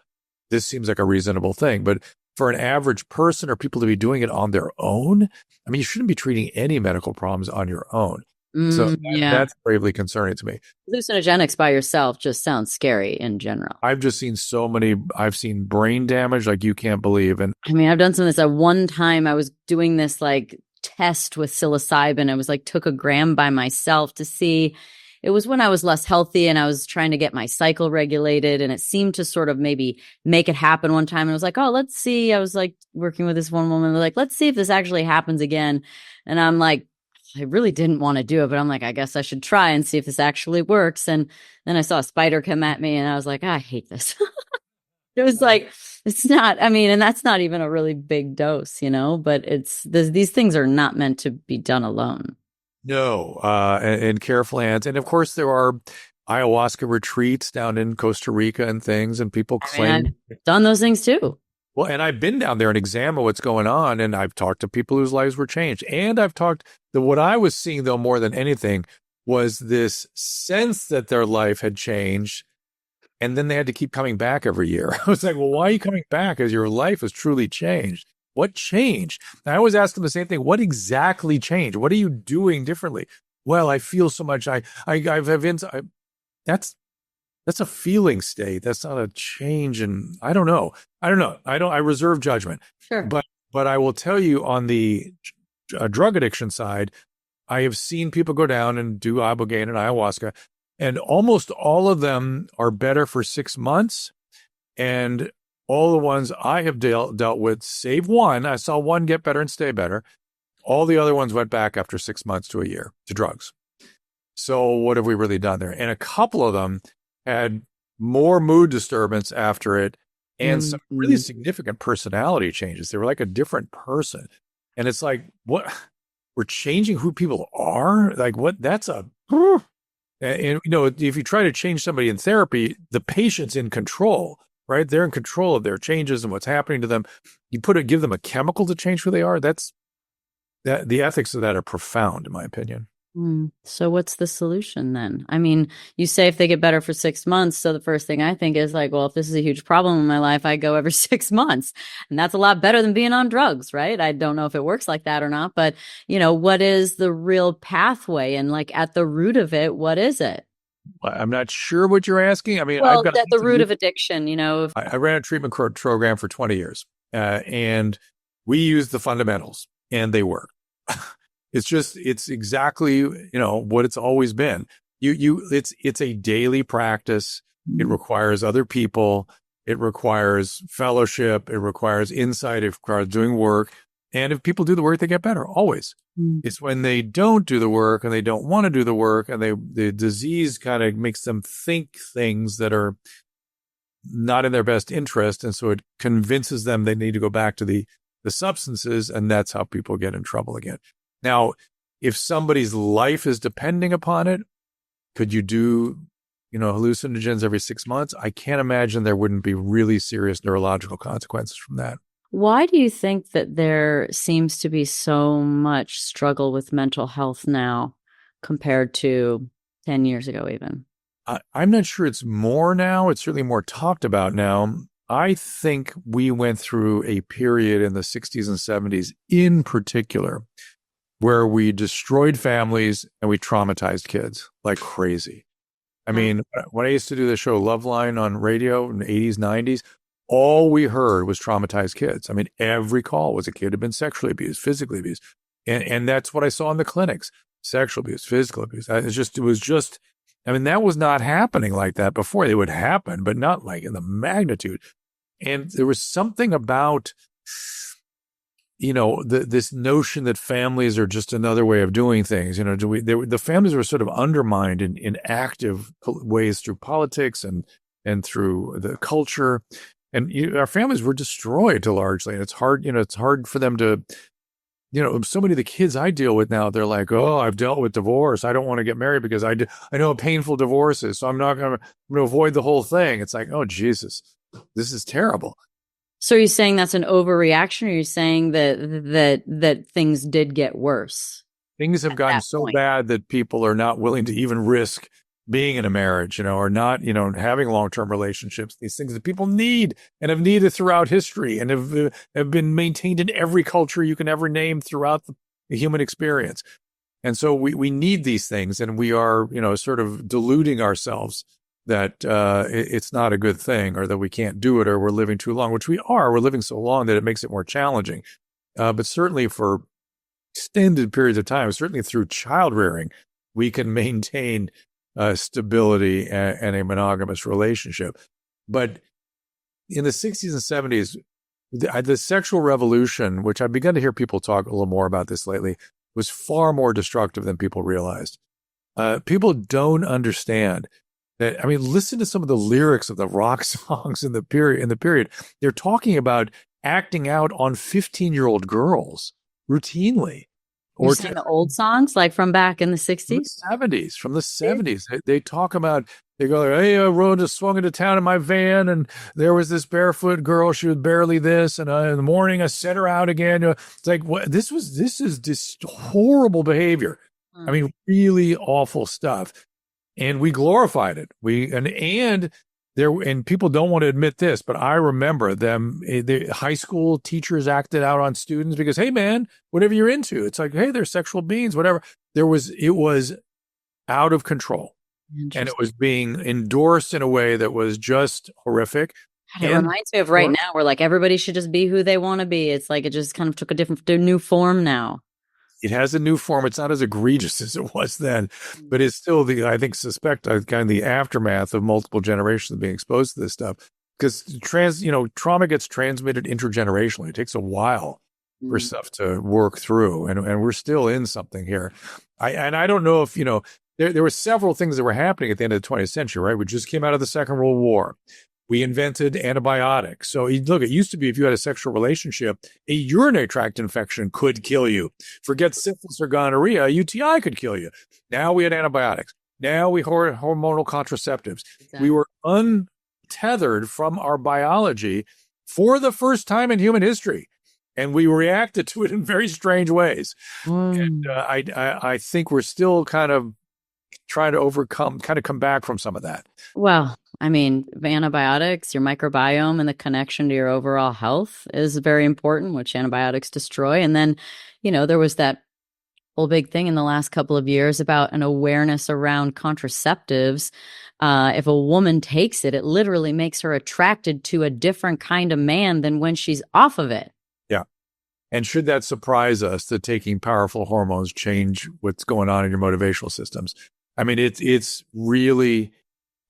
this seems like a reasonable thing. But for an average person or people to be doing it on their own, I mean, you shouldn't be treating any medical problems on your own. So Yeah. that's gravely concerning to me. Hallucinogenics by yourself just sounds scary in general. I've just seen so many, I've seen brain damage like you can't believe. And I mean, I've done some of this. At one time, I was doing this like test with psilocybin. I was like, took a gram by myself to see. It was when I was less healthy and I was trying to get my cycle regulated, and it seemed to sort of maybe make it happen one time. And I was like, oh, let's see. I was like working with this one woman, like, let's see if this actually happens again. And I'm like, I really didn't want to do it, but I'm like, I guess I should try and see if this actually works. And then I saw a spider come at me and I was like, I hate this. It was like, it's not, I mean, and that's not even a really big dose, but these things are not meant to be done alone. no, and careful hands. And of course, there are ayahuasca retreats down in Costa Rica and things, and people claim. I've done those things too. Well, and I've been down there and examined what's going on, and I've talked to people whose lives were changed. And I've talked, what I was seeing, though, more than anything, was this sense that their life had changed, and then they had to keep coming back every year. I was like, well, why are you coming back? Because your life has truly changed. What changed? And I always ask them the same thing. What exactly changed? What are you doing differently? Well, I feel so much. That's a feeling state. That's not a change. And I don't know. I reserve judgment. Sure. But I will tell you, on the drug addiction side, I have seen people go down and do ibogaine and ayahuasca, and almost all of them are better for 6 months. And all the ones I have dealt with, save one, I saw one get better and stay better. All the other ones went back after 6 months to a year to drugs. So what have we really done there? And a couple of them had more mood disturbance after it, and some really significant personality changes. They were like a different person. And it's like, what? We're changing who people are? Like, what? That's a... And, if you try to change somebody in therapy, the patient's in control, right? They're in control of their changes and what's happening to them. You give them a chemical to change who they are. The ethics of that are profound, in my opinion. So what's the solution then? I mean, you say if they get better for 6 months. So the first thing I think is like, well, if this is a huge problem in my life, I go every 6 months, and that's a lot better than being on drugs, right? I don't know if it works like that or not, but what is the real pathway? And like at the root of it, what is it? I'm not sure what you're asking. I mean, well, at the root of addiction, I ran a treatment program for 20 years, and we used the fundamentals, and they work. It's exactly, what it's always been. It's a daily practice. It requires other people. It requires fellowship. It requires insight. It requires doing work. And if people do the work, they get better, always. It's when they don't do the work and they don't want to do the work, and the disease kind of makes them think things that are not in their best interest. And so it convinces them they need to go back to the substances, and that's how people get in trouble again. Now, if somebody's life is depending upon it, could you do, hallucinogens every 6 months? I can't imagine there wouldn't be really serious neurological consequences from that. Why do you think that there seems to be so much struggle with mental health now compared to 10 years ago even? I'm not sure it's more now. It's certainly more talked about now. I think we went through a period in the 60s and 70s in particular where we destroyed families and we traumatized kids like crazy. I mean, when I used to do the show Loveline on radio in the 80s, 90s, all we heard was traumatized kids. I mean, every call was a kid who had been sexually abused, physically abused. And that's what I saw in the clinics: sexual abuse, physical abuse. That was not happening like that before. It would happen, but not like in the magnitude. And there was something about, this notion that families are just another way of doing things. The families were sort of undermined in active ways through politics and through the culture. And our families were destroyed largely. And it's hard for them to, so many of the kids I deal with now, they're like, oh, I've dealt with divorce. I don't want to get married because I know how painful divorce is. So I'm going to avoid the whole thing. It's like, oh, Jesus, this is terrible. So are you saying that's an overreaction, or are you saying that things did get worse? Things have gotten so bad that people are not willing to even risk being in a marriage, or not, having long-term relationships, these things that people need and have needed throughout history and have been maintained in every culture you can ever name throughout the human experience. And so we need these things, and we are, sort of deluding ourselves that it's not a good thing, or that we can't do it, or we're living too long, which we are. We're living so long that it makes it more challenging. But certainly for extended periods of time, certainly through child rearing, we can maintain stability and a monogamous relationship. But in the 60s and 70s, the sexual revolution, which I've begun to hear people talk a little more about this lately, was far more destructive than people realized. People don't understand that. I mean, listen to some of the lyrics of the rock songs in the period. They're talking about acting out on 15-year-old girls routinely. You're saying the old songs, like from back in the 60s? From the 70s. They talk about, they go, hey, I swung into town in my van, and there was this barefoot girl. She was barely this. And in the morning, I set her out again. It's like, what? This is just horrible behavior. I mean, really awful stuff. And we glorified it. And people don't want to admit this, but I remember them, the high school teachers acted out on students because, hey, man, whatever you're into, it's like, hey, they're sexual beings, whatever. It was out of control, and it was being endorsed in a way that was just horrific. It reminds me of right now, where like everybody should just be who they want to be. It's like it just kind of took a new form now. It has a new form. It's not as egregious as it was then, but it's still kind of the aftermath of multiple generations of being exposed to this stuff. Because trauma gets transmitted intergenerationally. It takes a while for stuff to work through, and we're still in something here. I don't know if there were several things that were happening at the end of the 20th century, right? We just came out of the Second World War. We invented antibiotics. So look, it used to be if you had a sexual relationship, a urinary tract infection could kill you. Forget syphilis or gonorrhea, a UTI could kill you. Now we had antibiotics. Now we had hormonal contraceptives. Exactly. We were untethered from our biology for the first time in human history. And we reacted to it in very strange ways. And I think we're still kind of trying to come back from some of that. Well, I mean, antibiotics, your microbiome, and the connection to your overall health is very important, which antibiotics destroy. And then, there was that whole big thing in the last couple of years about an awareness around contraceptives. If a woman takes it, it literally makes her attracted to a different kind of man than when she's off of it. Yeah. And should that surprise us that taking powerful hormones change what's going on in your motivational systems? I mean, it's really...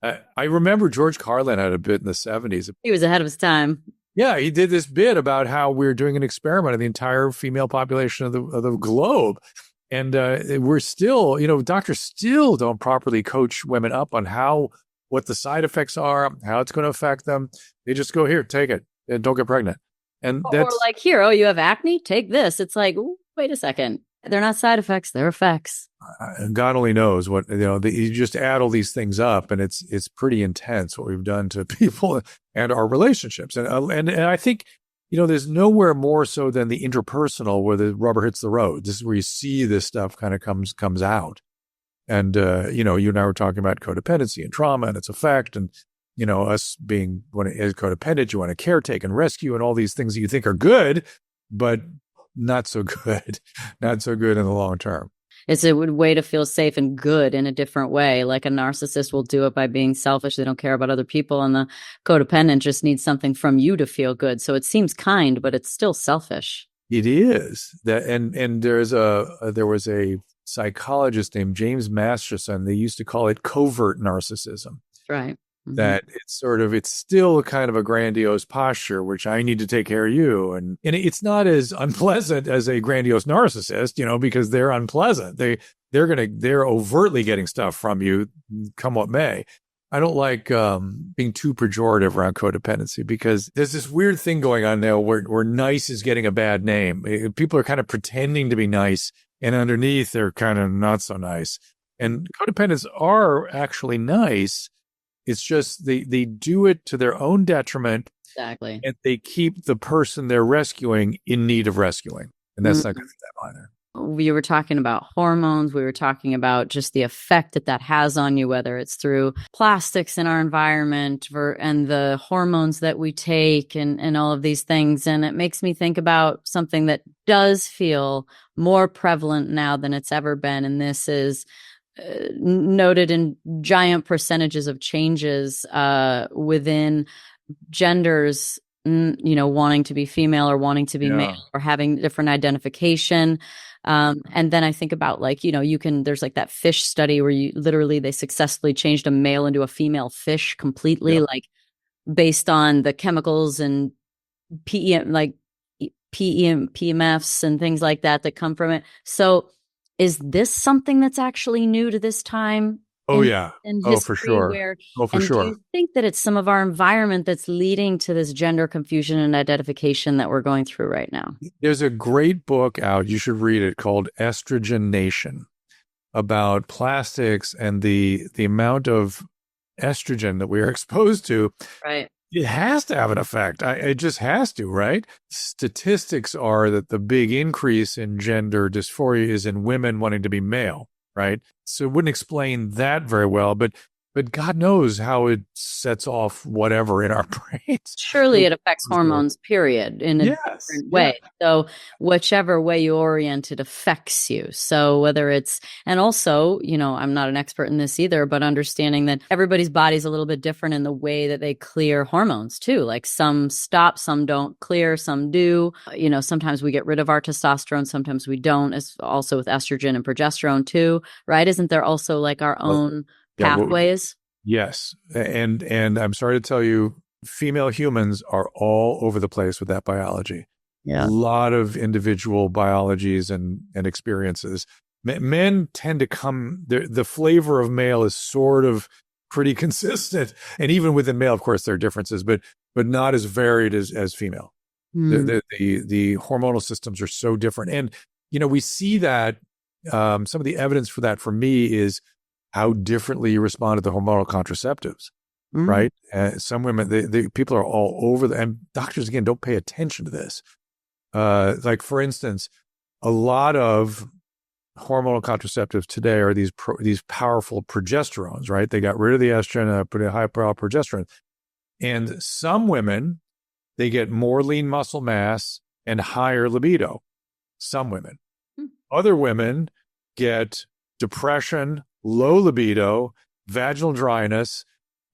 I remember George Carlin had a bit in the 70s. He was ahead of his time. Yeah, he did this bit about how we're doing an experiment on the entire female population of the globe. And we're still, doctors still don't properly coach women up on what the side effects are, how it's going to affect them. They just go, here, take it, and don't get pregnant. And or like, here, you have acne? Take this. It's like, wait a second. They're not side effects, they're effects. God only knows what, you just add all these things up, and it's pretty intense what we've done to people and our relationships. And I think, there's nowhere more so than the interpersonal where the rubber hits the road. This is where you see this stuff kind of comes out. And, you and I were talking about codependency and trauma and its effect, and, us being, when it is codependent, you want to caretake and rescue and all these things that you think are good, but not so good in the long term. It's a way to feel safe and good in a different way. Like a narcissist will do it by being selfish. They don't care about other people. And the codependent just needs something from you to feel good. So it seems kind, but it's still selfish. It is that. And there was a psychologist named James Masterson. They used to call it covert narcissism. That's right. Mm-hmm. That it's still kind of a grandiose posture, which I need to take care of you. And it's not as unpleasant as a grandiose narcissist, because they're unpleasant. They're overtly getting stuff from you, come what may. I don't like being too pejorative around codependency, because there's this weird thing going on now where nice is getting a bad name. People are kind of pretending to be nice, and underneath they're kind of not so nice. And codependents are actually nice. It's just they do it to their own detriment. Exactly. And they keep the person they're rescuing in need of rescuing. And that's not good for them either. we were talking about hormones. We were talking about just the effect that has on you, whether it's through plastics in our environment and the hormones that we take and all of these things. And it makes me think about something that does feel more prevalent now than it's ever been. And this is noted in giant percentages of changes within genders, wanting to be female or wanting to be male or having different identification. And then I think about there's like that fish study where they successfully changed a male into a female fish completely, like based on the chemicals and PMFs and things like that come from it. So is this something that's actually new to this time? In history, for sure. For sure. Do you think that it's some of our environment that's leading to this gender confusion and identification that we're going through right now? There's a great book out, you should read it, called Estrogen Nation, about plastics and the amount of estrogen that we are exposed to. Right. It has to have an effect. It just has to, right? Statistics are that the big increase in gender dysphoria is in women wanting to be male, right? So it wouldn't explain that very well, but God knows how it sets off whatever in our brains. Surely it affects hormones, period, in a different way. So whichever way you orient it affects you. So whether it's, and also, I'm not an expert in this either, but understanding that everybody's body's a little bit different in the way that they clear hormones too. Like some stop, some don't clear, some do. Sometimes we get rid of our testosterone, sometimes we don't. It's also with estrogen and progesterone too, right? Isn't there also like our own pathways? Yes. And I'm sorry to tell you, female humans are all over the place with that biology. Yeah. A lot of individual biologies and experiences. Men tend to come, the flavor of male is sort of pretty consistent. And even within male, of course, there are differences, but not as varied as female. The hormonal systems are so different. And, we see that some of the evidence for that for me is how differently you respond to the hormonal contraceptives, right? Some women, people are all over and doctors, again, don't pay attention to this. Like, for instance, a lot of hormonal contraceptives today are these powerful progesterones, right? They got rid of the estrogen and put a high-power progesterone. And some women, they get more lean muscle mass and higher libido. Some women. Other women get depression, low libido, vaginal dryness,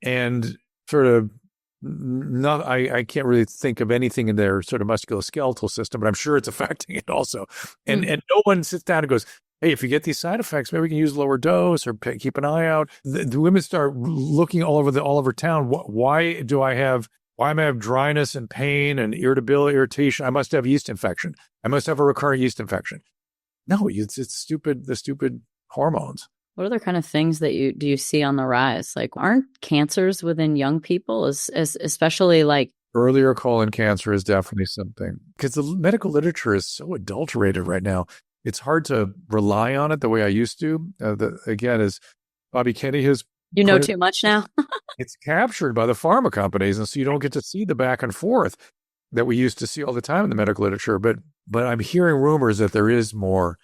and sort of I can't really think of anything in their sort of musculoskeletal system, but I'm sure it's affecting it also. And no one sits down and goes, hey, if you get these side effects, maybe we can use a lower dose or keep an eye out. The women start looking all over town. Why am I have dryness and pain and irritation? I must have yeast infection. I must have a recurrent yeast infection. No, it's the stupid hormones. What other kind of things do you see on the rise? Like, aren't cancers within young people, especially like earlier colon cancer is definitely something, because the medical literature is so adulterated right now. It's hard to rely on it the way I used to. Again, as Bobby Kennedy has, too much now. It's captured by the pharma companies, and so you don't get to see the back and forth that we used to see all the time in the medical literature. But I'm hearing rumors that there is more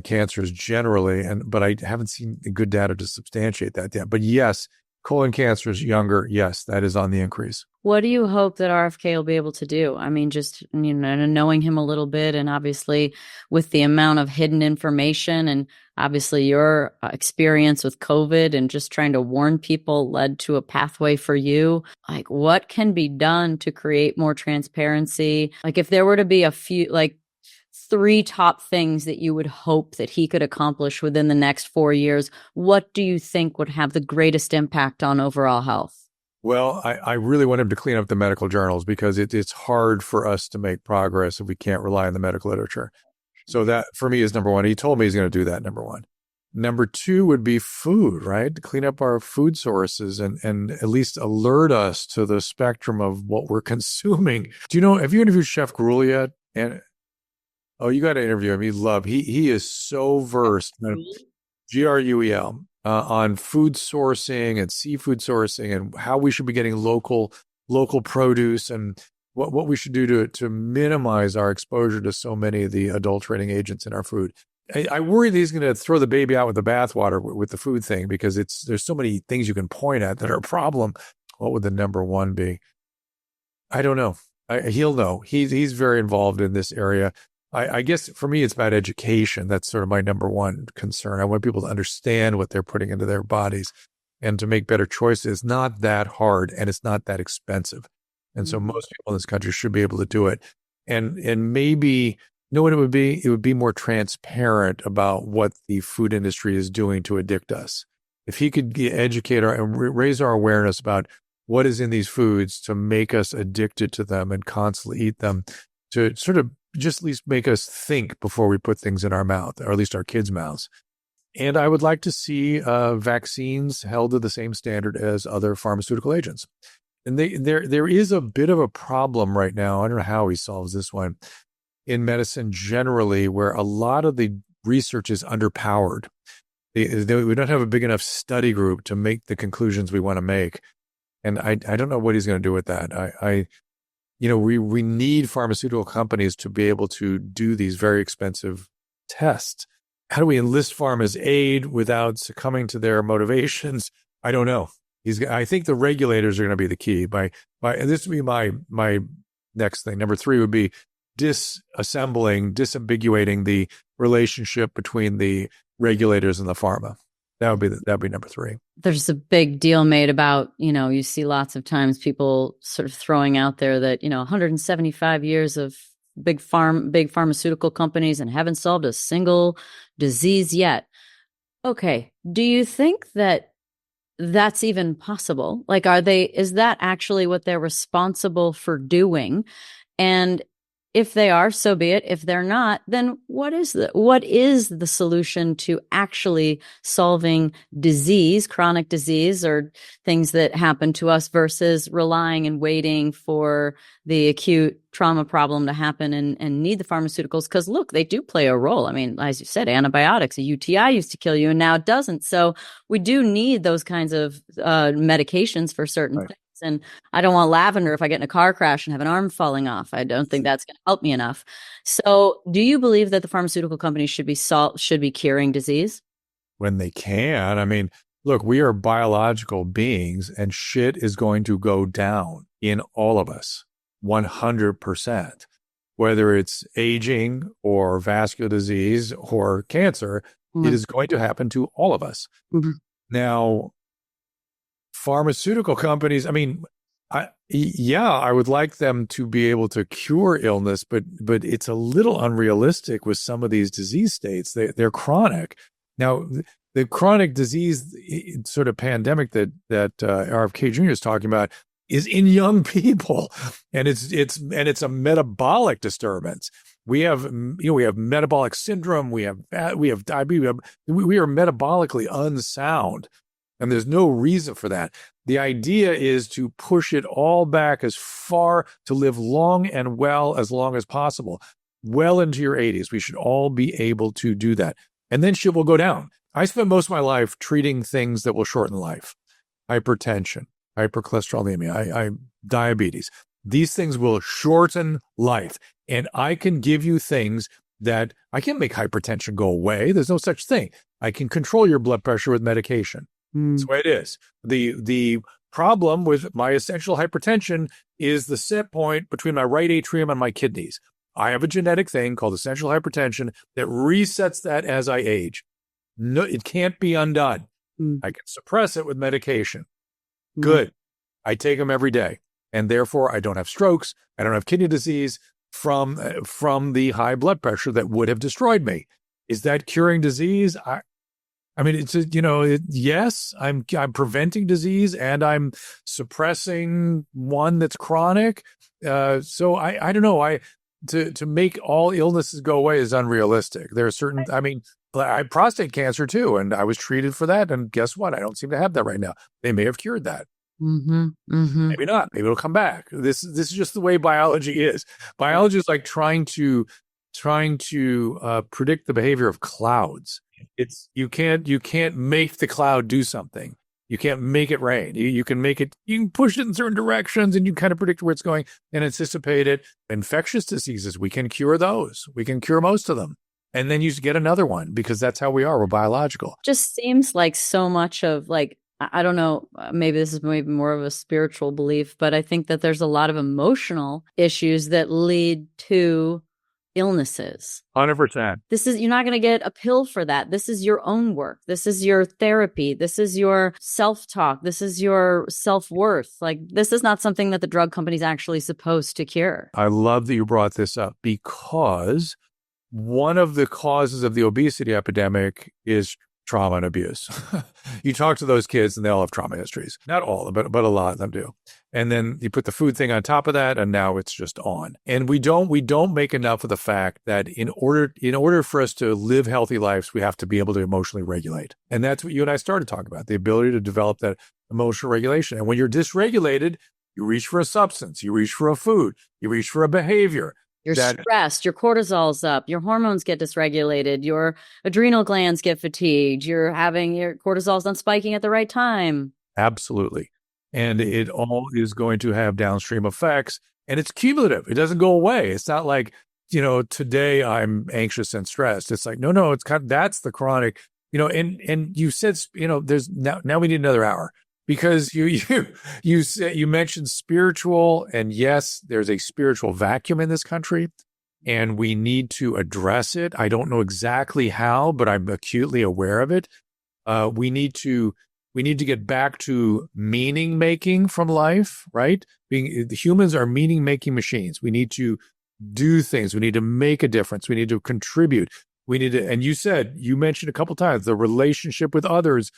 cancers generally, but I haven't seen good data to substantiate that yet. But yes, colon cancer is younger. Yes, that is on the increase. What do you hope that RFK will be able to do? I mean, just, knowing him a little bit, and obviously with the amount of hidden information, and obviously your experience with COVID and just trying to warn people led to a pathway for you. Like, what can be done to create more transparency? Like, if there were to be a few, like, 3 top things that you would hope that he could accomplish within the next 4 years, what do you think would have the greatest impact on overall health? Well, I really want him to clean up the medical journals, because it's hard for us to make progress if we can't rely on the medical literature. So that, for me, is number one. He told me he's going to do that, number one. Number 2 would be food, right? To clean up our food sources and at least alert us to the spectrum of what we're consuming. Have you interviewed Chef Gruel yet? You got to interview him. He is so versed, Gruel, on food sourcing and seafood sourcing and how we should be getting local produce. And what we should do to minimize our exposure to so many of the adulterating agents in our food. I worry that he's going to throw the baby out with the bathwater with the food thing, because there's so many things you can point at that are a problem. What would the number one be? I don't know. He'll know. He's very involved in this area. I guess for me, it's about education. That's sort of my number one concern. I want people to understand what they're putting into their bodies and to make better choices. Not that hard, and it's not that expensive. And so most people in this country should be able to do it. And maybe, you know what it would be? It would be more transparent about what the food industry is doing to addict us. If he could educate and raise our awareness about what is in these foods to make us addicted to them and constantly eat them, to sort of just at least make us think before we put things in our mouth, or at least our kids' mouths. And I would like to see vaccines held to the same standard as other pharmaceutical agents. And there is a bit of a problem right now. I don't know how he solves this one in medicine generally, where a lot of the research is underpowered. We don't have a big enough study group to make the conclusions we want to make. And I don't know what he's going to do with that. We need pharmaceutical companies to be able to do these very expensive tests. How do we enlist pharma's aid without succumbing to their motivations? I don't know. I think the regulators are going to be the key. And this would be my next thing. Number 3 would be disambiguating the relationship between the regulators and the pharma. That'd be number 3. There's a big deal made about, you see lots of times people sort of throwing out there that, 175 years of big pharmaceutical companies and haven't solved a single disease yet. Okay. Do you think that that's even possible? Like, is that actually what they're responsible for doing? And if they are, so be it. If they're not, then what is the solution to actually solving disease, chronic disease, or things that happen to us, versus relying and waiting for the acute trauma problem to happen and need the pharmaceuticals? Because look, they do play a role. I mean, as you said, antibiotics, a UTI used to kill you and now it doesn't. So we do need those kinds of medications for certain things. And I don't want lavender if I get in a car crash and have an arm falling off. I don't think that's going to help me enough. So do you believe that the pharmaceutical companies should be curing disease? When they can. I mean, look, we are biological beings, and shit is going to go down in all of us, 100%. Whether it's aging or vascular disease or cancer, it is going to happen to all of us. Mm-hmm. Now, pharmaceutical companies, I mean, I would like them to be able to cure illness, but it's a little unrealistic with some of these disease states. They're chronic. Now, the chronic disease sort of pandemic that RFK Jr. is talking about is in young people, and it's a metabolic disturbance. We have metabolic syndrome. We have diabetes. We are metabolically unsound. And there's no reason for that. The idea is to push it all back as far, to live long and well as long as possible, well into your 80s. We should all be able to do that. And then shit will go down. I spent most of my life treating things that will shorten life. Hypertension, hypercholesterolemia, diabetes. These things will shorten life. And I can give you things that I can't make hypertension go away. There's no such thing. I can control your blood pressure with medication. That's the way it is. The problem with my essential hypertension is the set point between my right atrium and my kidneys. I have a genetic thing called essential hypertension that resets that as I age. No, it can't be undone. I can suppress it with medication. Good. I take them every day. And therefore, I don't have strokes. I don't have kidney disease from the high blood pressure that would have destroyed me. Is that curing disease? I mean, it's yes, I'm preventing disease and I'm suppressing one that's chronic. So I don't know. To make all illnesses go away is unrealistic. There are certain. I mean, I have prostate cancer too, and I was treated for that. And guess what? I don't seem to have that right now. They may have cured that. Maybe not. Maybe it'll come back. This is just the way biology is. Biology is like trying to predict the behavior of clouds. You can't make the cloud do something. You can't make it rain. You can make it, you can push it in certain directions and you kind of predict where it's going and anticipate it. Infectious diseases, we can cure those. We can cure most of them. And then you get another one because that's how we are. We're biological. Just seems like so much of like, I don't know, maybe this is maybe more of a spiritual belief, but I think that there's a lot of emotional issues that lead to illnesses. 100%. You're not going to get a pill for that. This is your own work. This is your therapy. This is your self-talk. This is your self-worth. Like, this is not something that the drug company's actually supposed to cure. I love that you brought this up because one of the causes of the obesity epidemic is trauma and abuse. You talk to those kids and they all have trauma histories. Not all of them, but a lot of them do. And then you put the food thing on top of that, and now it's just on. And we don't make enough of the fact that in order for us to live healthy lives, we have to be able to emotionally regulate. And that's what you and I started talking about, the ability to develop that emotional regulation. And when you're dysregulated, you reach for a substance, you reach for a food, you reach for a behavior. You're stressed, your cortisol's up, your hormones get dysregulated, your adrenal glands get fatigued, you're having your cortisol's not spiking at the right time. Absolutely. And it all is going to have downstream effects, and it's cumulative. It doesn't go away. It's not like, today I'm anxious and stressed. It's like, no, it's that's the chronic, and you said, there's now we need another hour. Because you mentioned spiritual, and yes, there's a spiritual vacuum in this country, and we need to address it. I don't know exactly how, but I'm acutely aware of it. We need to get back to meaning making from life, right? The humans are meaning making machines. We need to do things. We need to make a difference. We need to contribute. We need to, and you mentioned a couple times the relationship with others.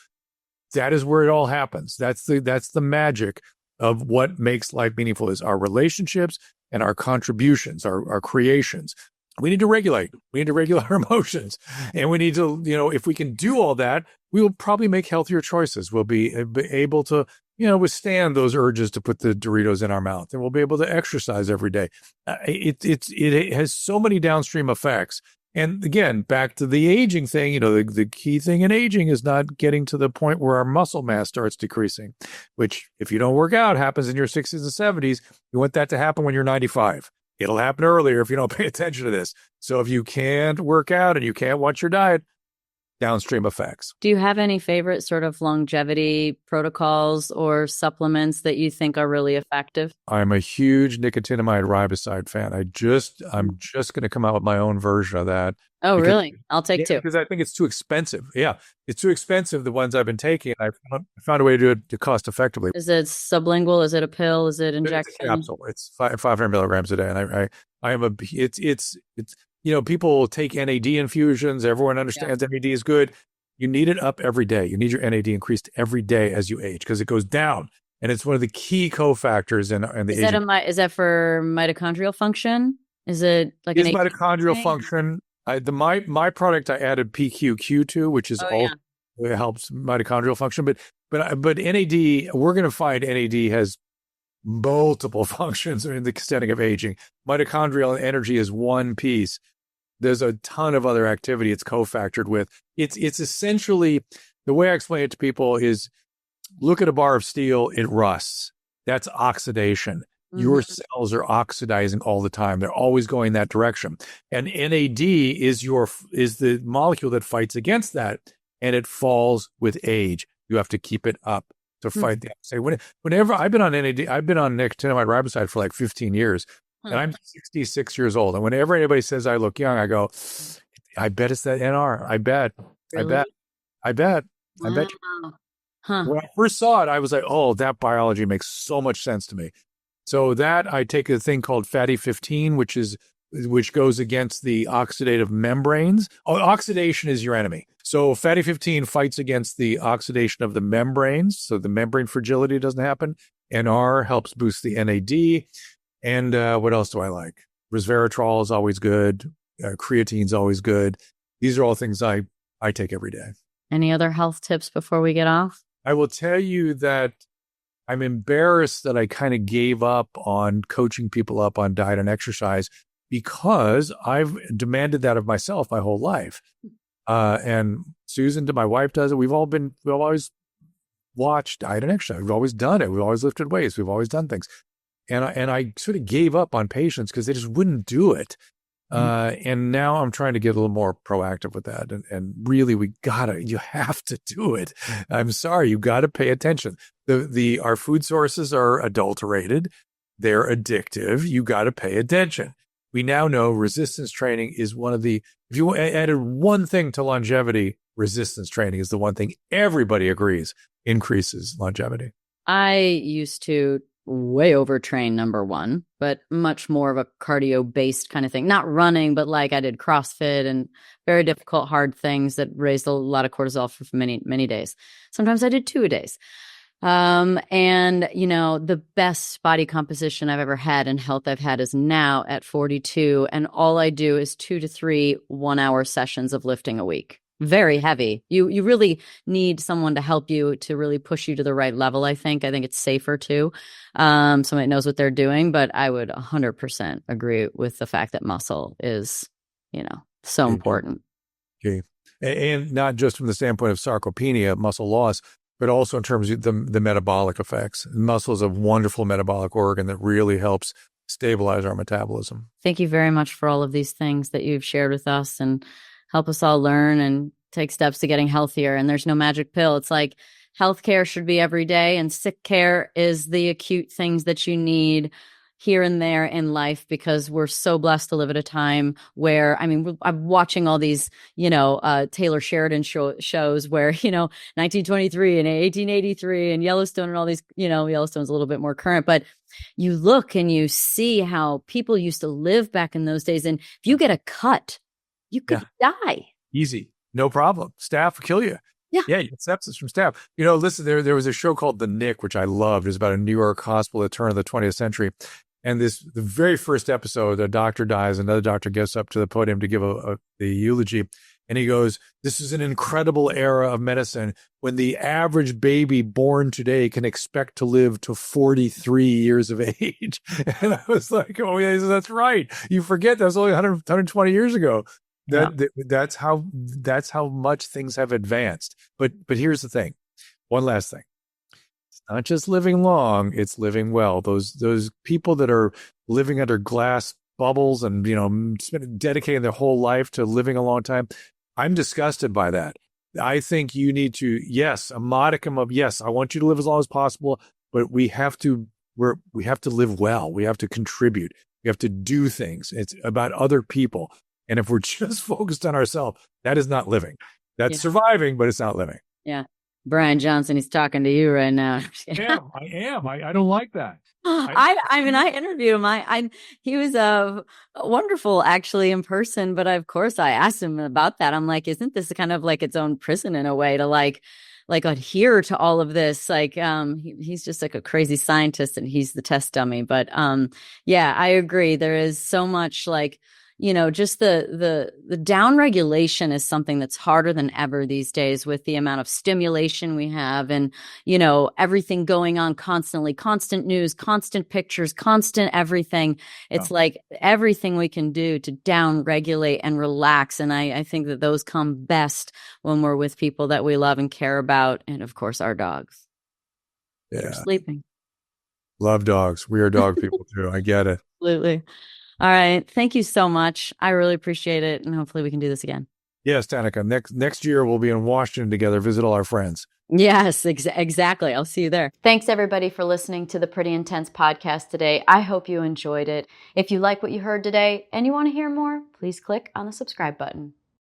That is where it all happens. That's the magic of what makes life meaningful is our relationships and our contributions, our creations. We need to regulate. We need to regulate our emotions. And we need to, if we can do all that, we will probably make healthier choices. We'll be able to, withstand those urges to put the Doritos in our mouth. And we'll be able to exercise every day. It has so many downstream effects. And again, back to the aging thing, the key thing in aging is not getting to the point where our muscle mass starts decreasing, which if you don't work out happens in your 60s and 70s. You want that to happen when you're 95. It'll happen earlier if you don't pay attention to this. So if you can't work out and you can't watch your diet, downstream effects. Do you have any favorite sort of longevity protocols or supplements that you think are really effective? I'm a huge nicotinamide riboside fan. I'm just going to come out with my own version of that. Oh, really? I'll take two. Because I think it's too expensive. Yeah, it's too expensive, the ones I've been taking. I found a way to do it cost effectively. Is it sublingual? Is it a pill? Is it injection? It's a capsule. It's 500 milligrams a day. And it's people take NAD infusions. Everyone understands NAD is good. You need it up every day. You need your NAD increased every day as you age because it goes down. And it's one of the key cofactors in the aging. Is that for mitochondrial function? Is it like an mitochondrial function? My product, I added PQQ to, which is it helps mitochondrial function. But NAD, we're going to find NAD has multiple functions in the extending of aging. Mitochondrial energy is one piece. There's a ton of other activity it's cofactored with. It's essentially, the way I explain it to people is, look at a bar of steel, it rusts. That's oxidation. Mm-hmm. Your cells are oxidizing all the time. They're always going that direction. And NAD is the molecule that fights against that, and it falls with age. You have to keep it up to fight the whenever I've been on NAD, I've been on nicotinamide riboside for like 15 years. And I'm 66 years old. And whenever anybody says I look young, I go, I bet it's that NR. I bet. Really? I bet. Wow. I bet you. Huh. When I first saw it, I was like, oh, that biology makes so much sense to me. So that I take a thing called fatty 15, which goes against the oxidative membranes. Oh, oxidation is your enemy. So fatty 15 fights against the oxidation of the membranes. So the membrane fragility doesn't happen. NR helps boost the NAD. And what else do I like? Resveratrol is always good. Creatine is always good. These are all things I take every day. Any other health tips before we get off? I will tell you that I'm embarrassed that I kind of gave up on coaching people up on diet and exercise because I've demanded that of myself my whole life. And Susan, my wife, does it. We've always watched diet and exercise. We've always done it. We've always lifted weights. We've always done things. And I sort of gave up on patients because they just wouldn't do it. And now I'm trying to get a little more proactive with that. And really, you have to do it. I'm sorry, you got to pay attention. Our food sources are adulterated. They're addictive. You got to pay attention. We now know resistance training is if you added one thing to longevity, resistance training is the one thing everybody agrees increases longevity. I used to way overtrain, number one, but much more of a cardio-based kind of thing. Not running, but like I did CrossFit and very difficult, hard things that raised a lot of cortisol for many, many days. Sometimes I did 2 a days. And the best body composition I've ever had and health I've had is now at 42. And all I do is 2 to 3 1-hour sessions of lifting a week. Very heavy. You really need someone to help you to really push you to the right level. I think it's safer too. Somebody knows what they're doing, but I would 100% agree with the fact that muscle is, so important. Okay. And not just from the standpoint of sarcopenia, muscle loss, but also in terms of the metabolic effects. Muscle is a wonderful metabolic organ that really helps stabilize our metabolism. Thank you very much for all of these things that you've shared with us and help us all learn and take steps to getting healthier. And there's no magic pill. It's like healthcare should be every day, and sick care is the acute things that you need here and there in life, because we're so blessed to live at a time where, I'm watching all these, Taylor Sheridan shows where, 1923 and 1883 and Yellowstone and all these, Yellowstone's a little bit more current, but you look and you see how people used to live back in those days. And if you get a cut, you could die. Easy. No problem. Staph will kill you. Yeah, you get sepsis from staph. Listen, there was a show called The Nick, which I loved. It was about a New York hospital at the turn of the 20th century. And the very first episode, a doctor dies, another doctor gets up to the podium to give the eulogy. And he goes, "This is an incredible era of medicine when the average baby born today can expect to live to 43 years of age." And I was like, oh, yeah, that's right. You forget that was only 120 years ago. That's how much things have advanced. But here's the thing. One last thing. It's not just living long, it's living well. Those people that are living under glass bubbles and, dedicating their whole life to living a long time, I'm disgusted by that. I think you need to, a modicum of, I want you to live as long as possible, but we have to live well. We have to contribute. We have to do things. It's about other people. And if we're just focused on ourselves, that is not living. That's surviving, but it's not living. Yeah. Brian Johnson, he's talking to you right now. I am. I don't like that. I interviewed him. He was wonderful actually in person, but of course I asked him about that. I'm like, isn't this kind of like its own prison in a way to like adhere to all of this? Like, he's just like a crazy scientist and he's the test dummy. But I agree. There is so much like, just the down regulation is something that's harder than ever these days with the amount of stimulation we have and, everything going on constantly, constant news, constant pictures, constant everything. It's like everything we can do to down regulate and relax. And I think that those come best when we're with people that we love and care about. And of course, our dogs. Yeah. They're sleeping. Love dogs. We are dog people too. I get it. Absolutely. All right. Thank you so much. I really appreciate it. And hopefully we can do this again. Yes, Danica. Next year, we'll be in Washington together, visit all our friends. Yes, exactly. I'll see you there. Thanks, everybody, for listening to the Pretty Intense podcast today. I hope you enjoyed it. If you like what you heard today and you want to hear more, please click on the subscribe button.